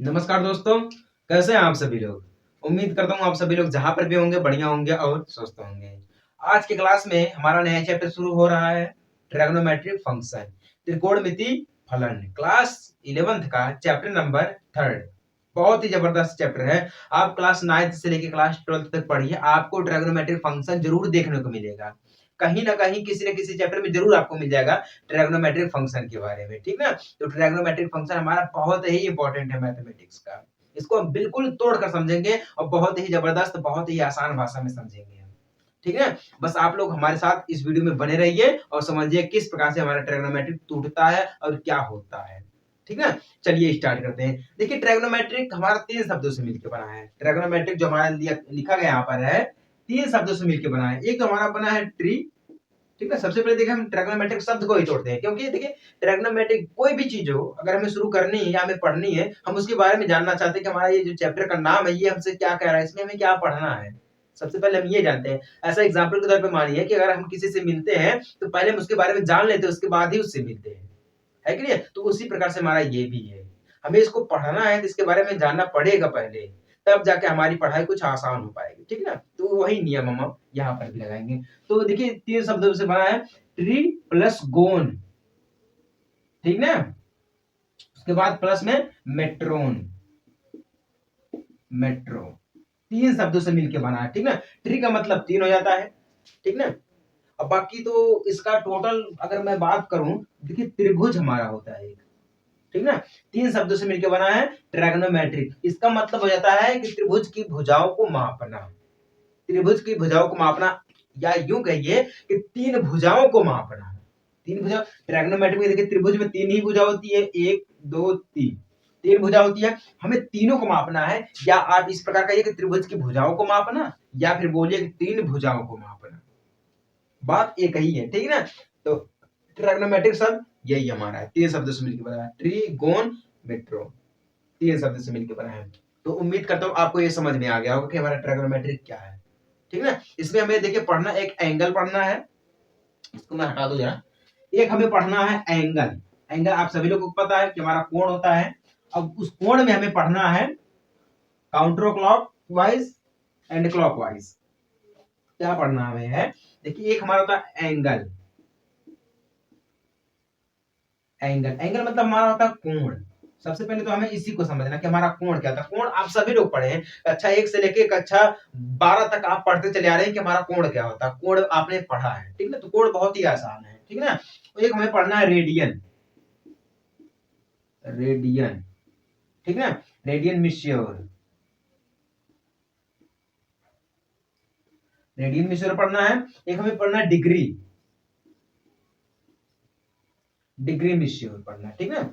नमस्कार दोस्तों, कैसे हैं आप सभी लोग। उम्मीद करता हूँ आप सभी लोग जहाँ पर भी होंगे बढ़िया होंगे और स्वस्थ होंगे। आज की क्लास में हमारा नया चैप्टर शुरू हो रहा है, ट्रिग्नोमेट्रिक फंक्शन, त्रिकोणमिति फलन। क्लास 11th का चैप्टर नंबर 3। बहुत ही जबरदस्त चैप्टर है। आप क्लास 9th से लेकर क्लास 12th तक पढ़िए, आपको ट्रिग्नोमेट्रिक फंक्शन जरूर देखने को मिलेगा। कहीं ना कहीं किसी न किसी चैप्टर में जरूर आपको मिल जाएगा ट्रिग्नोमेट्रिक फंक्शन के बारे में, ठीक ना। तो ट्रिग्नोमेट्रिक फंक्शन हमारा बहुत ही इंपॉर्टेंट है मैथमेटिक्स का। इसको हम बिल्कुल तोड़ कर समझेंगे और बहुत ही जबरदस्त, बहुत ही आसान भाषा में समझेंगे हम, ठीक है। बस आप लोग हमारे साथ इस वीडियो में बने रहिए और समझिए किस प्रकार से हमारा ट्रिग्नोमेट्रिक टूटता है और क्या होता है, ठीक है। चलिए स्टार्ट करते हैं। देखिए ट्रिग्नोमेट्रिक हमारा 3 शब्दों से मिलकर बना है। ट्रिग्नोमेट्रिक जो हमारा लिखा गया यहाँ पर है 3 शब्दों से मिलकर बना है। एक तो हमारा बना है ट्री, ठीक है। सबसे पहले देखिए हम ट्रिग्नोमेट्रिक शब्द को ही तोड़ते हैं, क्योंकि देखिए ट्रिग्नोमेट्रिक कोई भी चीज हो अगर हमें शुरू करनी है या हमें पढ़नी है, हम उसके बारे में जानना चाहते हैं कि हमारा ये जो चैप्टर का नाम है ये हमसे क्या कह रहा है, इसमें हमें क्या पढ़ना है। सबसे पहले हम ये जानते हैं। ऐसा एग्जाम्पल के तौर पे मानिए कि अगर हम किसी से मिलते हैं तो पहले हम उसके बारे में जान लेते हैं, उसके बाद ही उससे मिलते हैं, है कि नहीं। तो उसी प्रकार से हमारा ये भी है, हमें इसको पढ़ना है तो इसके बारे में जानना पड़ेगा पहले, तब जाके हमारी पढ़ाई कुछ आसान हो पाएगी, ठीक ना। तो वही नियम हम यहाँ पर भी लगाएंगे। तो देखिए 3 शब्दों से बना है, ट्री प्लस गोन, ठीक ना। उसके बाद प्लस में मेट्रोन, मेट्रो, 3 शब्दों से मिलकर बना है, ठीक ना। ट्री का मतलब 3 हो जाता है, ठीक ना। अब बाकी तो इसका टोटल अगर मैं बात करूं, देखिए त्रिभुज हमारा होता है एक, ठीक ना। 3 शब्दों से मिलकर बना है ट्रिग्नोमेट्रिक। इसका मतलब हो जाता है कि त्रिभुज की भुजाओं को मापना, त्रिभुज की भुजाओं को मापना, या यूं कहिए कि 3 भुजाओं को मापना। 3 भुजा ट्रिग्नोमेट्री में देखिए त्रिभुज में 3 ही भुजा होती है, 1 2 3, 3 भुजा होती है। हमें तीनों को मापना है, या आप इस प्रकार कहिए कि त्रिभुज की भुजाओं को मापना, या फिर बोलिए कि 3 भुजाओं को मापना, बात एक ही है, ठीक है ना। तो ट्रिग्नोमेट्रिक शब्द यही हमारा है, 3 शब्दों से मिलकर बना है, ट्रीगोन मेट्रो, 3 शब्द से मिलकर बना है। तो उम्मीद करता हूँ आपको ये समझ में आ गया होगा कि हमारा ट्रिग्नोमेट्रिक क्या है, ठीक है ना। इसमें हमें देखिए पढ़ना, एक एंगल पढ़ना है, इसको मैं हटा दूं जरा। एक हमें पढ़ना है एंगल। एंगल आप सभी लोगों को पता है कि हमारा कोण होता है। अब उस कोण में हमें पढ़ना है counter clock wise and clock wise. क्या पढ़ना हमें है, देखिए एक हमारा होता है एंगल। एंगल, एंगल मतलब हमारा होता है कोण। सबसे पहले तो हमें इसी को समझना कि हमारा कोण क्या था। कोण आप सभी लोग पढ़े हैं, कक्षा 1 से लेके कक्षा 12 तक आप पढ़ते चले आ रहे हैं कि हमारा कोण क्या होता है। कोण आपने पढ़ा है, ठीक है ना। तो कोण बहुत ही आसान है, ठीक है ना। तो एक हमें पढ़ना है रेडियन, रेडियन, ठीक है ना। रेडियन मिश्योर, रेडियन मिश्योर पढ़ना है। एक हमें पढ़ना है डिग्री, डिग्री मिश्योर पढ़ना है, ठीक है।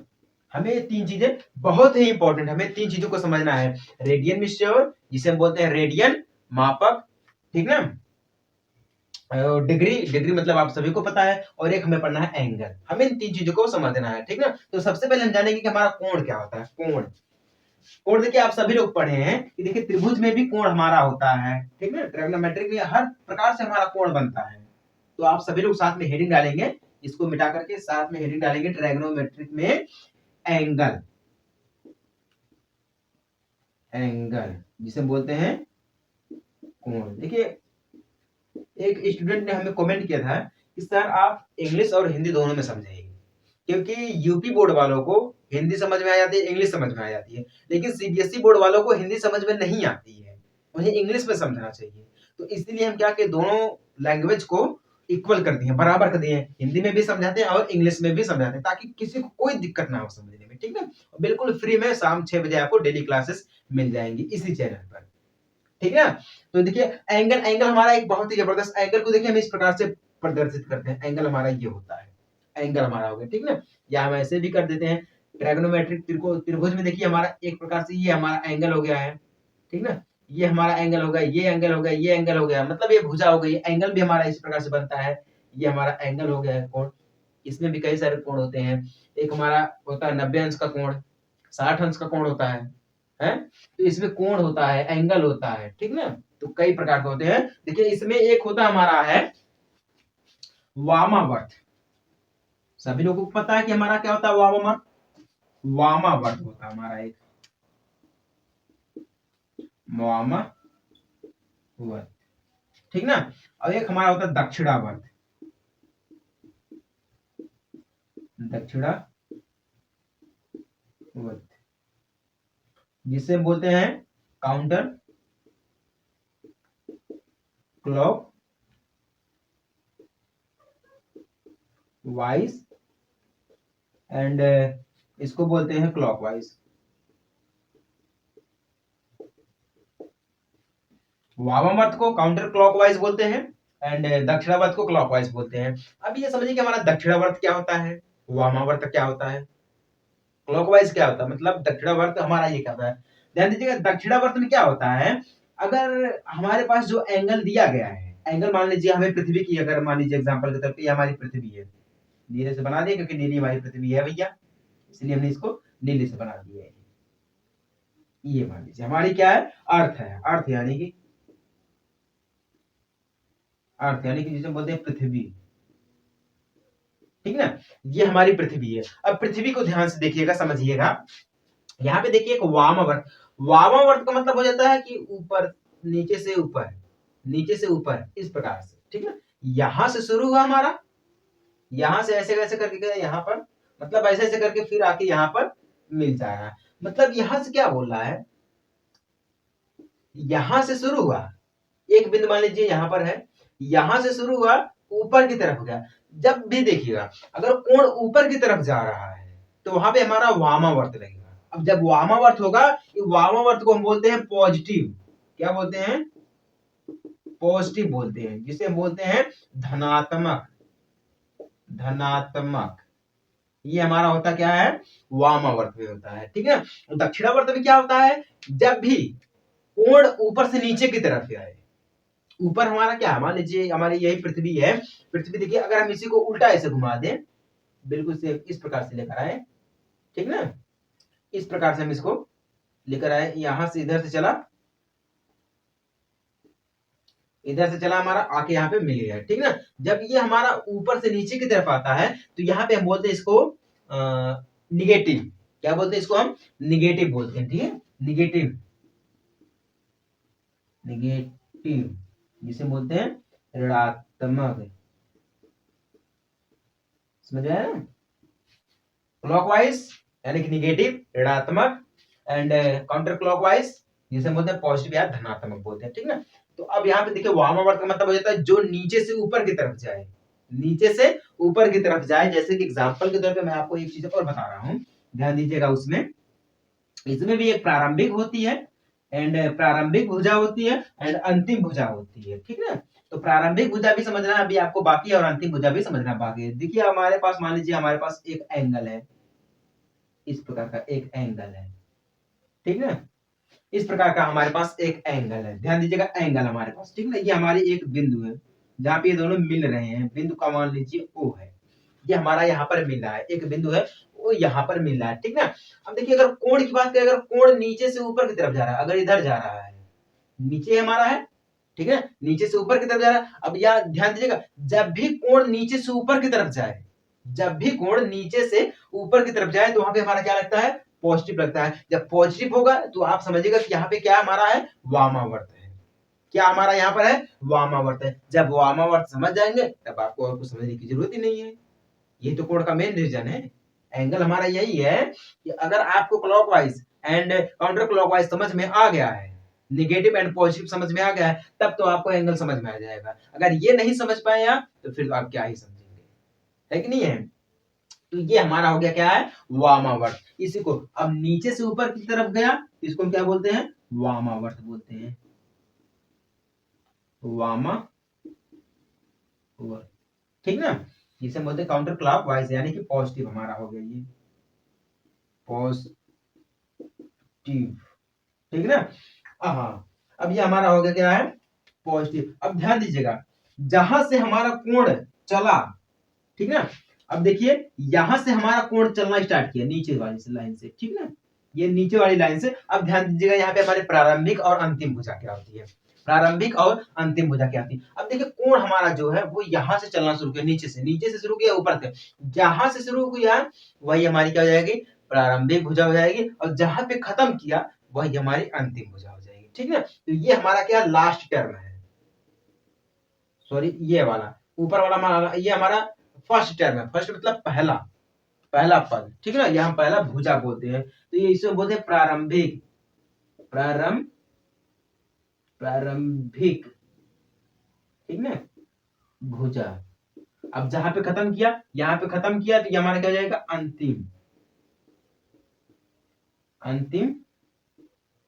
हमें ये 3 चीजें बहुत ही इंपॉर्टेंट, हमें 3 चीजों को समझना है। रेडियन मिश्योर जिसे हम बोलते हैं रेडियन मापक, ठीक ना। डिग्री, डिग्री मतलब आप सभी को पता है। और एक हमें पढ़ना है एंगल। हमें इन 3 चीजों को समझना है, ठीक ना। तो सबसे पहले हम जानेंगे कि हमारा कोण क्या होता है। कोण, कोण देखिए आप सभी लोग पढ़े हैं कि देखिए त्रिभुज में भी कोण हमारा होता है, ठीक है। ट्रिग्नोमेट्रिक में हर प्रकार से हमारा कोण बनता है। तो आप सभी लोग साथ में हेडिंग डालेंगे, इसको मिटा करके साथ में हेडिंग डालेंगे ट्रिग्नोमेट्रिक में एंगल, एंगल जिसे हम बोलते हैं कोण। देखिए एक स्टूडेंट ने हमें कमेंट किया था कि सर आप इंग्लिश और हिंदी दोनों में समझाइए, क्योंकि यूपी बोर्ड वालों को हिंदी समझ में आ जाती है, इंग्लिश समझ में आ जाती है, लेकिन सीबीएसई बोर्ड वालों को हिंदी समझ में नहीं आती है, उन्हें इंग्लिश में समझना चाहिए। तो इसलिए हम क्या कि दोनों लैंग्वेज को इक्वल कर दिए, बराबर कर दिए, हिंदी में भी समझाते हैं और इंग्लिश में भी समझाते हैं, ताकि किसी को कोई दिक्कत ना हो समझने में, ठीक है। बिल्कुल फ्री में शाम 6 बजे आपको डेली क्लासेस मिल जाएंगी इसी चैनल पर, ठीक है। तो देखिए एंगल, एंगल हमारा एक बहुत ही जबरदस्त, एंगल को देखिए हम इस प्रकार से प्रदर्शित करते हैं। एंगल हमारा ये होता है, एंगल हमारा हो गया, ठीक ना। या हम ऐसे भी कर देते हैं, ट्रायगोनोमेट्रिक त्रिभुज में देखिए हमारा एक प्रकार से ये हमारा एंगल हो गया है, ठीक ना। ये हमारा एंगल हो गया, ये एंगल हो गया, ये एंगल हो गया, मतलब ये भुजा हो गई। एंगल भी हमारा इस प्रकार से बनता है, ये हमारा एंगल हो गया है कोण। इसमें भी कई सारे कोण होते हैं। एक हमारा होता है 90 अंश का कोण, 60 अंश का कोण होता है। तो इसमें कोण होता है, एंगल होता है, ठीक ना। तो कई प्रकार के होते हैं। देखिए इसमें एक होता हमारा है वामावर्त। सभी लोगों को पता है कि हमारा क्या होता है वामावर्त, वामावर्त होता है हमारा एक, वामावर्त, ठीक ना। अब एक हमारा होता है दक्षिणावर्त, दक्षिणावर्त जिसे बोलते हैं काउंटर क्लॉक वाइज एंड इसको बोलते हैं क्लॉकवाइज। वामावर्त को काउंटर क्लॉकवाइज बोलते हैं एंड दक्षिणावर्त को क्लॉकवाइज बोलते हैं। अब ये समझिए कि हमारा दक्षिणावर्त क्या होता है, वामावर्त क्या होता है, क्लॉकवाइज क्या होता है, मतलब दक्षिणावर्त हमारा ये क्या होता है। ध्यान दीजिएगा दक्षिणावर्त में क्या होता है, अगर हमारे पास जो एंगल दिया गया है, एंगल मान लीजिए हमें पृथ्वी की, अगर मान लीजिए एग्जांपल के तौर पे ये हमारी पृथ्वी है, नीले से बना दिए क्योंकि नीली हमारी पृथ्वी है भैया, इसलिए हमने इसको नीले से बना दिया है। ये मान लीजिए हमारी क्या है, अर्थ है, अर्थ यानी कि अर्थ यानी कि जिसे बोलते हैं पृथ्वी, ठीक ना। ये हमारी पृथ्वी है। अब पृथ्वी को ध्यान से देखिएगा, समझिएगा, यहाँ पे देखिए एक वामावर्त, वामावर्त का मतलब हो जाता है कि ऊपर, नीचे से ऊपर, नीचे से ऊपर, इस प्रकार से, ठीक है। यहां से शुरू हुआ हमारा, यहां से ऐसे ऐसे करके गया यहाँ पर, मतलब ऐसे ऐसे करके फिर आके यहाँ पर मिल जा रहा है। मतलब यहां से क्या बोल रहा है, यहां से शुरू हुआ, एक बिंदु मान लीजिए यहां पर है, यहां से शुरू हुआ, ऊपर की तरफ गया। जब भी देखिएगा अगर कोण ऊपर की तरफ जा रहा है तो वहां पे हमारा वामावर्त लगेगा। अब जब वामावर्त होगा, वामावर्त को हम बोलते हैं पॉजिटिव, क्या बोलते हैं, पॉजिटिव बोलते हैं, जिसे हम बोलते हैं धनात्मक, धनात्मक। ये हमारा होता क्या है, वामावर्त में होता है, ठीक है। दक्षिणावर्त में क्या होता है, जब भी कोण ऊपर से नीचे की तरफ आए, ऊपर हमारा क्या, मान लीजिए हमारी यही पृथ्वी है, पृथ्वी देखिए अगर हम इसी को उल्टा ऐसे घुमा दें, बिल्कुल से इस प्रकार से लेकर आए, ठीक ना, इस प्रकार से हम इसको लेकर आए, यहां से इधर से चला, इधर से चला हमारा, आके यहाँ पे मिल गया, ठीक ना। जब ये हमारा ऊपर से नीचे की तरफ आता है तो यहाँ पे हम बोलते हैं इसको निगेटिव, क्या बोलते हैं इसको हम, निगेटिव बोलते हैं, ठीक है, निगेटिव, निगेटिव जिसे बोलते हैं ऋणात्मक, समझ आया ना। क्लॉकवाइज यानी कि निगेटिव, ऋणात्मक एंड काउंटर क्लॉकवाइज जिसे बोलते हैं पॉजिटिव या धनात्मक बोलते हैं, ठीक ना। तो अब यहाँ पे देखिए वामावर्त का मतलब हो जाता है जो नीचे से ऊपर की तरफ जाए, नीचे से ऊपर की तरफ जाए। जैसे कि एग्जांपल के तौर पे मैं आपको एक चीज और बता रहा हूँ, ध्यान दीजिएगा, उसमें इसमें भी एक प्रारंभिक होती है एंड प्रारंभिक भुजा होती है एंड अंतिम भुजा होती है, ठीक है। तो प्रारंभिक भुजा भी समझना अभी आपको बाकी है और अंतिम भुजा भी समझना बाकी है। देखिए हमारे पास, मान लीजिए हमारे पास एक एंगल है, इस प्रकार का एक एंगल है, ठीक है, इस प्रकार का हमारे पास एक एंगल है। ध्यान दीजिएगा एंगल हमारे पास, ठीक ना, ये हमारी एक बिंदु है जहां पे ये दोनों मिल रहे हैं, बिंदु का मान लीजिए O है, ये हमारा यहाँ पर मिल रहा है, एक बिंदु है वो यहाँ पर मिल रहा है, ठीक ना। अब देखिए अगर कोण की बात करें, अगर कोण नीचे से ऊपर की तरफ जा रहा है, अगर इधर जा रहा है, नीचे हमारा है, ठीक है, नीचे से ऊपर की तरफ जा रहा है। अब यहाँ ध्यान दीजिएगा, जब भी कोण नीचे से ऊपर की तरफ जाए, जब भी कोण नीचे से ऊपर की तरफ जाए तो वहां पे हमारा क्या लगता है, पॉजिटिव लगता है। जब पॉजिटिव होगा तो आप समझिएगा कि यहाँ पे क्या हमारा है, वामावर्त है, क्या हमारा यहाँ पर है, वामावर्त है। जब वामावर्त समझ जाएंगे तब आपको और कुछ समझने की जरूरत ही नहीं है। ये तो कोण का मेन रीजन है, एंगल हमारा यही है कि अगर आपको क्लॉकवाइज एंड काउंटर क्लॉकवाइज समझ में आ गया है, निगेटिव एंड पॉजिटिव समझ में आ गया है, तब तो आपको एंगल समझ में आ जाएगा। अगर ये नहीं समझ पाए आप तो फिर तो आप क्या ही समझेंगे, है कि नहीं है। तो ये हमारा हो गया क्या है, वामावर्त। इसी को अब नीचे से ऊपर की तरफ गया, इसको हम क्या बोलते हैं, वामावर्त बोलते हैं, वामावर्त, ठीक ना। जिसे बोलते हैं काउंटर क्लॉकवाइज यानी कि पॉजिटिव हमारा हो गया ये पॉजिटिव, ठीक ना। हाँ, अब ये हमारा हो गया क्या है, पॉजिटिव। अब ध्यान दीजिएगा जहां से हमारा कोण चला, ठीक ना, अब देखिए यहां से हमारा कोण चलना स्टार्ट किया नीचे वाली लाइन से, ठीक ना, ये नीचे वाली लाइन से। अब ध्यान दीजिएगा यहाँ पे हमारे प्रारंभिक और अंतिम भुजा क्या होती है, प्रारंभिक और अंतिम भुजा क्या होती है। अब देखिए कोण हमारा जो है वो यहाँ से चलना शुरू किया, नीचे से शुरू किया ऊपर तक, जहां से शुरू किया वही हमारी क्या हो जाएगी, प्रारंभिक भुजा हो जाएगी, और जहां पे खत्म किया वही हमारी अंतिम भुजा हो जाएगी, ठीक है। तो ये हमारा क्या लास्ट टर्म है, सॉरी ये वाला ऊपर वाला हमारा ये हमारा फर्स्ट टर्म है। फर्स्ट मतलब पहला पहला पद, ठीक है ना, यहाँ पहला भुजा बोलते हैं। तो ये इसे बोलते हैं प्रारंभिक, प्रारंभिक, ठीक ना, भुजा। अब जहां पे खत्म किया, यहाँ पे खत्म किया, तो ये हमारा क्या हो जाएगा, अंतिम, अंतिम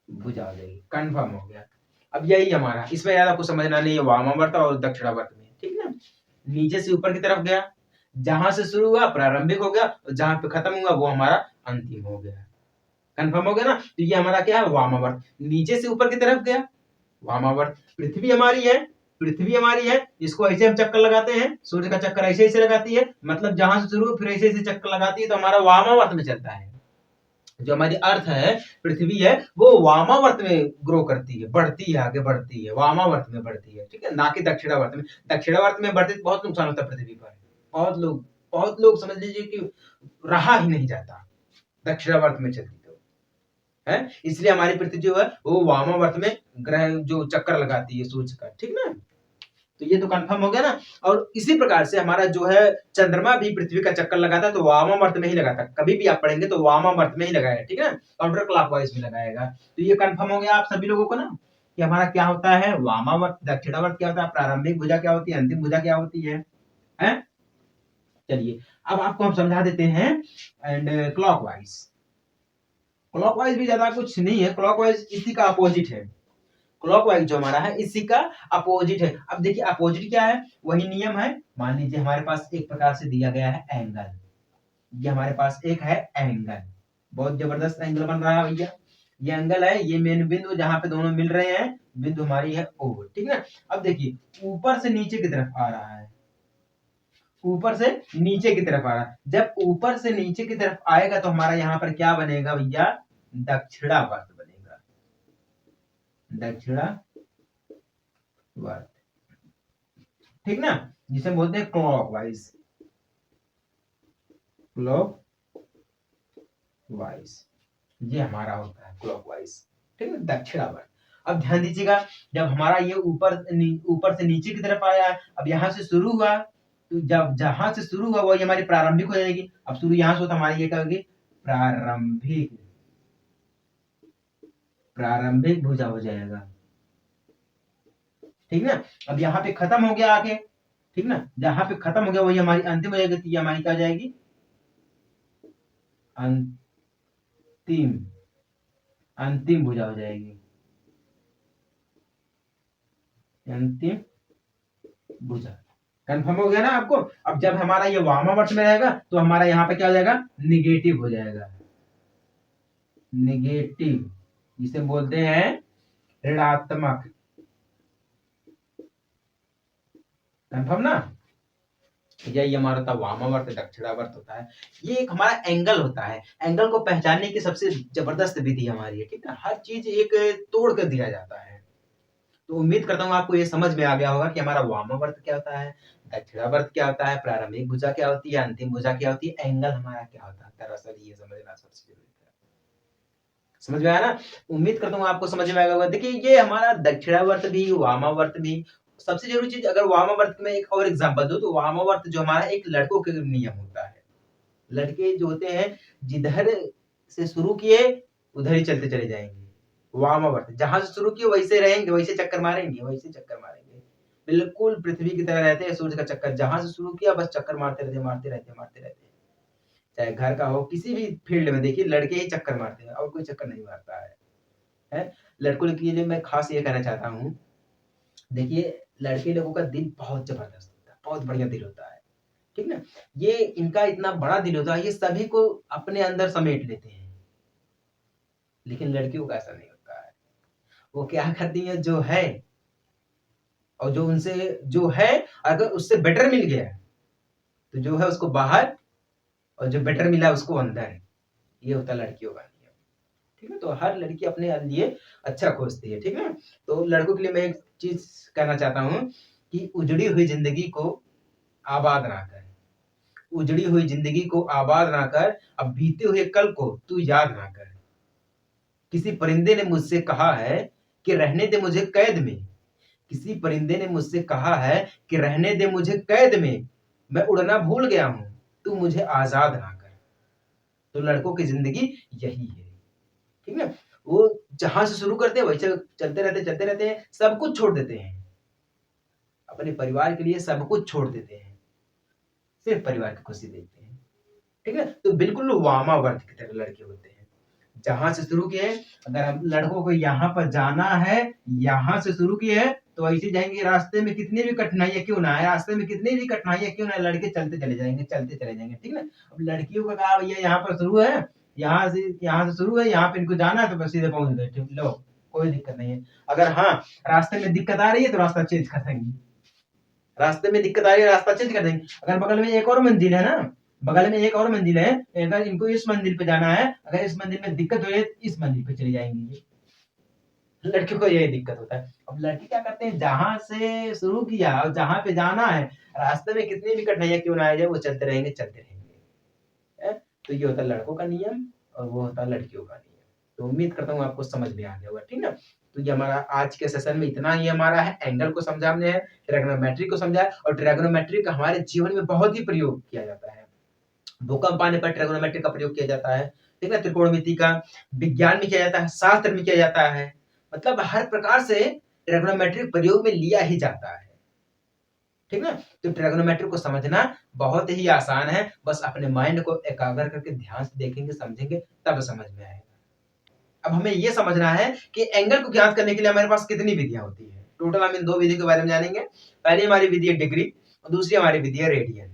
भुजा हो जाएगी। कंफर्म हो गया। अब यही हमारा, इसमें ज्यादा कुछ समझना नहीं है, वामावर्त और दक्षिणावर्त में, ठीक है। नीचे से ऊपर की तरफ गया, जहां से शुरू हुआ प्रारंभिक हो गया, और जहां पे खत्म हुआ वो हमारा अंतिम हो गया। कंफर्म हो गया ना। तो ये हमारा क्या है, वामावर्त। नीचे से ऊपर की तरफ गया, वामावर्त। पृथ्वी हमारी है, पृथ्वी हमारी है, इसको ऐसे हम चक्कर लगाते हैं, सूर्य का चक्कर ऐसे ऐसे लगाती है, मतलब जहां से शुरू फिर ऐसे ऐसे चक्कर लगाती है, तो हमारा वामावर्त में चलता है। जो हमारी अर्थ है, पृथ्वी है, वो वामावर्त में ग्रो करती है, बढ़ती है, आगे बढ़ती है, वामावर्त में बढ़ती है, ठीक है, ना कि दक्षिणावर्त में। दक्षिणावर्त में बढ़ती तो बहुत नुकसान होता है पृथ्वी पर। बहुत लोग समझ लीजिए कि रहा ही नहीं जाता दक्षिणावर्त में चलती तो है। इसलिए हमारी पृथ्वी जो है वो वामावर्त में ग्रह जो चक्कर लगाती है सूर्य का, ठीक ना। तो ये तो कंफर्म हो गया ना। और इसी प्रकार से हमारा जो है चंद्रमा भी पृथ्वी का चक्कर लगाता है, तो वामावर्त में ही लगाता है। कभी भी आप पढ़ेंगे तो वामावर्त में ही लगाएगा, ठीक है ना, काउंटर क्लॉकवाइज में लगाएगा। तो ये कंफर्म हो गया आप सभी लोगों को ना, कि हमारा क्या होता है वामावर्त, दक्षिणावर्त क्या होता है, प्रारंभिक भुजा क्या होती है, अंतिम भुजा क्या होती है, हैं? चलिए अब आपको हम समझा देते हैं एंड क्लॉकवाइज। क्लॉकवाइज भी ज्यादा कुछ नहीं है, क्लॉकवाइज इसी का अपोजिट है। क्लॉकवाइज जो हमारा है इसी का अपोजिट है। अब देखिए अपोजिट क्या है, वही नियम है। मान लीजिए हमारे पास एक प्रकार से दिया गया है एंगल, ये हमारे पास एक है एंगल, बहुत जबरदस्त एंगल बन रहा है भैया। ये एंगल है, ये मेन बिंदु जहां पे दोनों मिल रहे हैं, बिंदु हमारी है O, ठीक है। अब देखिए ऊपर से नीचे की तरफ आ रहा है, ऊपर से नीचे की तरफ आ रहा है। जब ऊपर से नीचे की तरफ आएगा तो हमारा यहाँ पर क्या बनेगा भैया, दक्षिणावर्त बनेगा, दक्षिणावर्त, ठीक ना, जिसे बोलते हैं क्लॉकवाइज, क्लॉकवाइज ये हमारा होता है क्लॉकवाइज, ठीक है, दक्षिणावर्त। अब ध्यान दीजिएगा, जब हमारा ये ऊपर से नीचे की तरफ आया है, अब यहाँ से शुरू हुआ, तो जब जहां से शुरू हुआ वही हमारी प्रारंभिक हो जाएगी। अब शुरू यहाँ से होता हमारी ये क्या होगी, प्रारंभिक, प्रारंभिक भुजा हो जाएगा, ठीक ना। अब यहाँ पे खत्म हो गया आके, ठीक ना, जहां पे खत्म हो गया वही हमारी अंतिम हो जाएगी, तो ये हमारी क्या जाएगी, अंतिम, अंतिम भुजा हो जाएगी, अंतिम भुजा। कंफर्म हो गया ना आपको। अब जब हमारा ये वामावर्त में रहेगा तो हमारा यहाँ पे क्या हो जाएगा, निगेटिव हो जाएगा, निगेटिव, जिसे बोलते हैं ऋणात्मक। कंफर्म ना। यही हमारा था वामावर्त, दक्षिणावर्त होता है। ये एक हमारा एंगल होता है। एंगल को पहचानने की सबसे जबरदस्त विधि हमारी है, ठीक है, हर चीज एक तोड़ कर दिया जाता है। तो उम्मीद करता हूँ आपको ये समझ में आ गया होगा कि हमारा वामावर्त क्या होता है, दक्षिणावर्त क्या होता है, प्रारंभिक भुजा क्या होती है, अंतिम भुजा क्या होती है, एंगल हमारा क्या होता है। दरअसल ये समझना सबसे जरूरी है। समझ में आया ना। उम्मीद करता हूँ आपको समझ में आएगा होगा। देखिए ये हमारा दक्षिणावर्त भी वामावर्त भी, सबसे जरूरी चीज, अगर वामावर्त में एक और एग्जांपल दो तो वामावर्त जो हमारा एक लड़कों के नियम होता है। लड़के जो होते हैं जिधर से शुरू किए उधर ही चलते चले जाएंगे। वामावर्त जहां से शुरू किए वैसे रहेंगे, वैसे चक्कर मारेंगे, वैसे चक्कर मारेंगे, बिल्कुल पृथ्वी की तरह रहते हैं। सूर्य का चक्कर जहां से शुरू किया बस चक्कर मारते रहते, मारते रहते, मारते रहते। चाहे घर का हो, किसी भी फील्ड में देखिए लड़के ही चक्कर मारते हैं और कोई चक्कर नहीं मारता है। लड़कों के लिए मैं खास ये कहना चाहता हूँ, देखिए लड़के लोगों का दिल बहुत जबरदस्त होता है, बहुत बढ़िया दिल होता है, ठीक ना। ये इनका इतना बड़ा दिल होता है, ये सभी को अपने अंदर समेट लेते हैं। लेकिन लड़कियों का ऐसा नहीं होता है। वो क्या करती है, जो है और जो उनसे जो है, अगर उससे बेटर मिल गया तो जो है उसको बाहर, और जो बेटर मिला उसको अंदर। ये होता है लड़कियों का नियम, ठीक है। तो हर लड़की अपने लिए अच्छा खोजती है, ठीक है। तो लड़कों के लिए मैं एक चीज कहना चाहता हूँ कि उजड़ी हुई जिंदगी को आबाद ना कर, उजड़ी हुई जिंदगी को आबाद ना कर, अब बीते हुए कल को तू याद ना कर। किसी परिंदे ने मुझसे कहा है कि रहने दे मुझे कैद में, किसी परिंदे ने मुझसे कहा है कि रहने दे मुझे कैद में, मैं उड़ना भूल गया हूँ, तू मुझे आजाद ना कर। तो लड़कों की जिंदगी यही है, ठीक है। वो जहां से शुरू करते हैं वैसे चलते रहते हैं, सब कुछ छोड़ देते हैं, अपने परिवार के लिए सब कुछ छोड़ देते हैं, सिर्फ परिवार की खुशी देखते हैं, ठीक है। तो बिल्कुल वामावर्त की तरह लड़के होते हैं, जहां से शुरू किए। अगर हम लड़कों को यहाँ पर जाना है, यहाँ से शुरू किए हैं तो ऐसे जाएंगे, रास्ते में कितनी भी कठिनाइयां क्यों ना है, रास्ते में कितनी भी कठिनाइयां क्यों ना है, लड़के चलते चले जाएंगे, चलते चले जाएंगे, ठीक ना। अब लड़कियों का कहा भैया यहाँ पर शुरू है, यहाँ से शुरू है, यहाँ पे इनको जाना है तो बस सीधे पहुंच गए, ठीक लो, कोई दिक्कत नहीं है। अगर हाँ रास्ते में दिक्कत आ रही है तो रास्ता चेंज कर देंगे, रास्ते में दिक्कत आ रही है रास्ता चेंज कर देंगे। अगर बगल में एक और मंजिल है ना, बगल में एक और मंजिल है, अगर इनको इस मंजिल पे जाना है, अगर इस मंजिल में दिक्कत हो रही है इस मंजिल पे चले जाएंगे। लड़के को यही दिक्कत होता है। अब लड़के क्या करते हैं, जहां से शुरू किया और जहां पे जाना है, रास्ते में कितनी भी कठिनाइयां क्यों ना आ जाए वो चलते रहेंगे, चलते रहेंगे। तो ये होता है लड़कों का नियम और वो होता है लड़कियों का नियम। तो उम्मीद करता हूँ आपको समझ में आ गया होगा, ठीक ना। तो ये हमारा आज के सेशन में इतना ही हमारा है, एंगल को समझा हमने है, ट्रिग्नोमेट्री को समझा है, और ट्रिग्नोमेट्री का हमारे जीवन में बहुत ही प्रयोग किया जाता है। भूकंप आने पर ट्रिग्नोमेट्री का प्रयोग किया जाता है, ठीक है। त्रिकोणमिति का विज्ञान में किया जाता है, शास्त्र में किया जाता है, मतलब हर प्रकार से ट्रिग्नोमेट्री प्रयोग में लिया ही जाता है, ठीक ना। तो ट्रिग्नोमेट्री को समझना बहुत ही आसान है, बस अपने माइंड को एकाग्र करके ध्यान से देखेंगे समझेंगे तब समझ में आएगा। अब हमें यह समझना है कि एंगल को ज्ञात करने के लिए हमारे पास कितनी विधियां होती है। टोटल हम इन दो विधि के बारे में जानेंगे। पहली हमारी विधि है डिग्री और दूसरी हमारी विधि है रेडियन।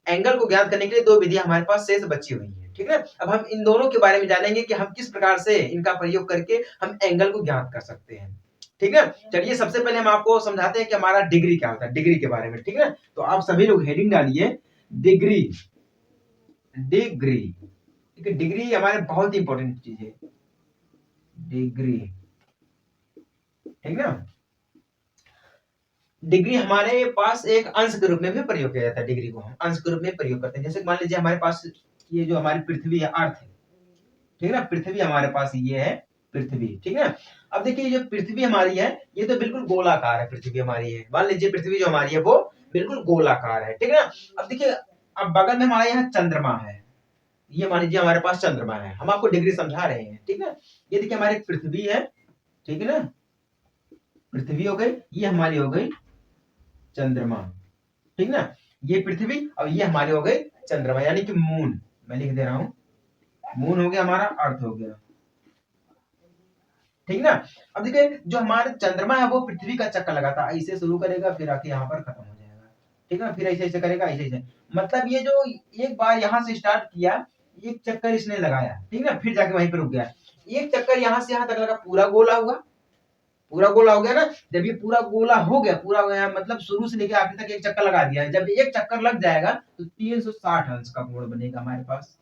एंगल को ज्ञात करने के लिए दो विधियां हमारे पास शेष बची हुई है, ठीक है। अब हम इन दोनों के बारे में जानेंगे कि हम किस प्रकार से इनका प्रयोग करके हम एंगल को ज्ञात कर सकते हैं, ठीक है। चलिए सबसे पहले हम आपको समझाते हैं कि हमारा डिग्री क्या होता है, डिग्री के बारे में, ठीक है। तो आप सभी लोग हेडिंग डालिए डिग्री, डिग्री, ठीक है। डिग्री हमारे बहुत इंपॉर्टेंट चीज है, डिग्री, ठीक ना। डिग्री हमारे पास एक अंश के रूप में भी प्रयोग किया जाता है, डिग्री को हम अंश के रूप में प्रयोग करते हैं। जैसे मान लीजिए हमारे पास ये जो हमारी पृथ्वी है, अर्थ है, ठीक है ना, पृथ्वी हमारे पास ये है पृथ्वी, ठीक है। अब देखिए जो पृथ्वी हमारी है ये तो बिल्कुल गोलाकार है, पृथ्वी हमारी है, मान लीजिए पृथ्वी जो हमारी है वो बिल्कुल गोलाकार है, ठीक है ना। अब देखिए अब बगल में हमारे यहाँ चंद्रमा है, ये मान लीजिए हमारे पास चंद्रमा है, हम आपको डिग्री समझा रहे हैं, ठीक है। ये देखिए हमारी पृथ्वी है, ठीक है ना, पृथ्वी हो गई, ये हमारी हो गई चंद्रमा, ठीक ना। ये पृथ्वी और ये हमारे हो गए चंद्रमा, यानी कि मून, मैं लिख दे रहा हूं, मून हो गया हमारा, अर्थ हो गया, ठीक ना। अब देखिए जो हमारे चंद्रमा है वो पृथ्वी का चक्कर लगाता है, ऐसे शुरू करेगा फिर आके यहाँ पर खत्म हो जाएगा, ठीक ना, फिर ऐसे ऐसे करेगा, ऐसे ऐसे, मतलब ये जो एक बार यहाँ से स्टार्ट किया, एक चक्कर इसने लगाया, ठीक ना, फिर जाके वहीं पर रुक गया, एक चक्कर यहाँ से यहाँ तक लगा, पूरा गोला हुआ, पूरा गोला हो गया ना। जब ये पूरा गोला हो गया, पूरा हो गया मतलब शुरू से लेकर आखिर तक एक चक्कर लगा दिया है, जब एक चक्कर लग जाएगा तो 360 अंश का कोण बनेगा हमारे पास,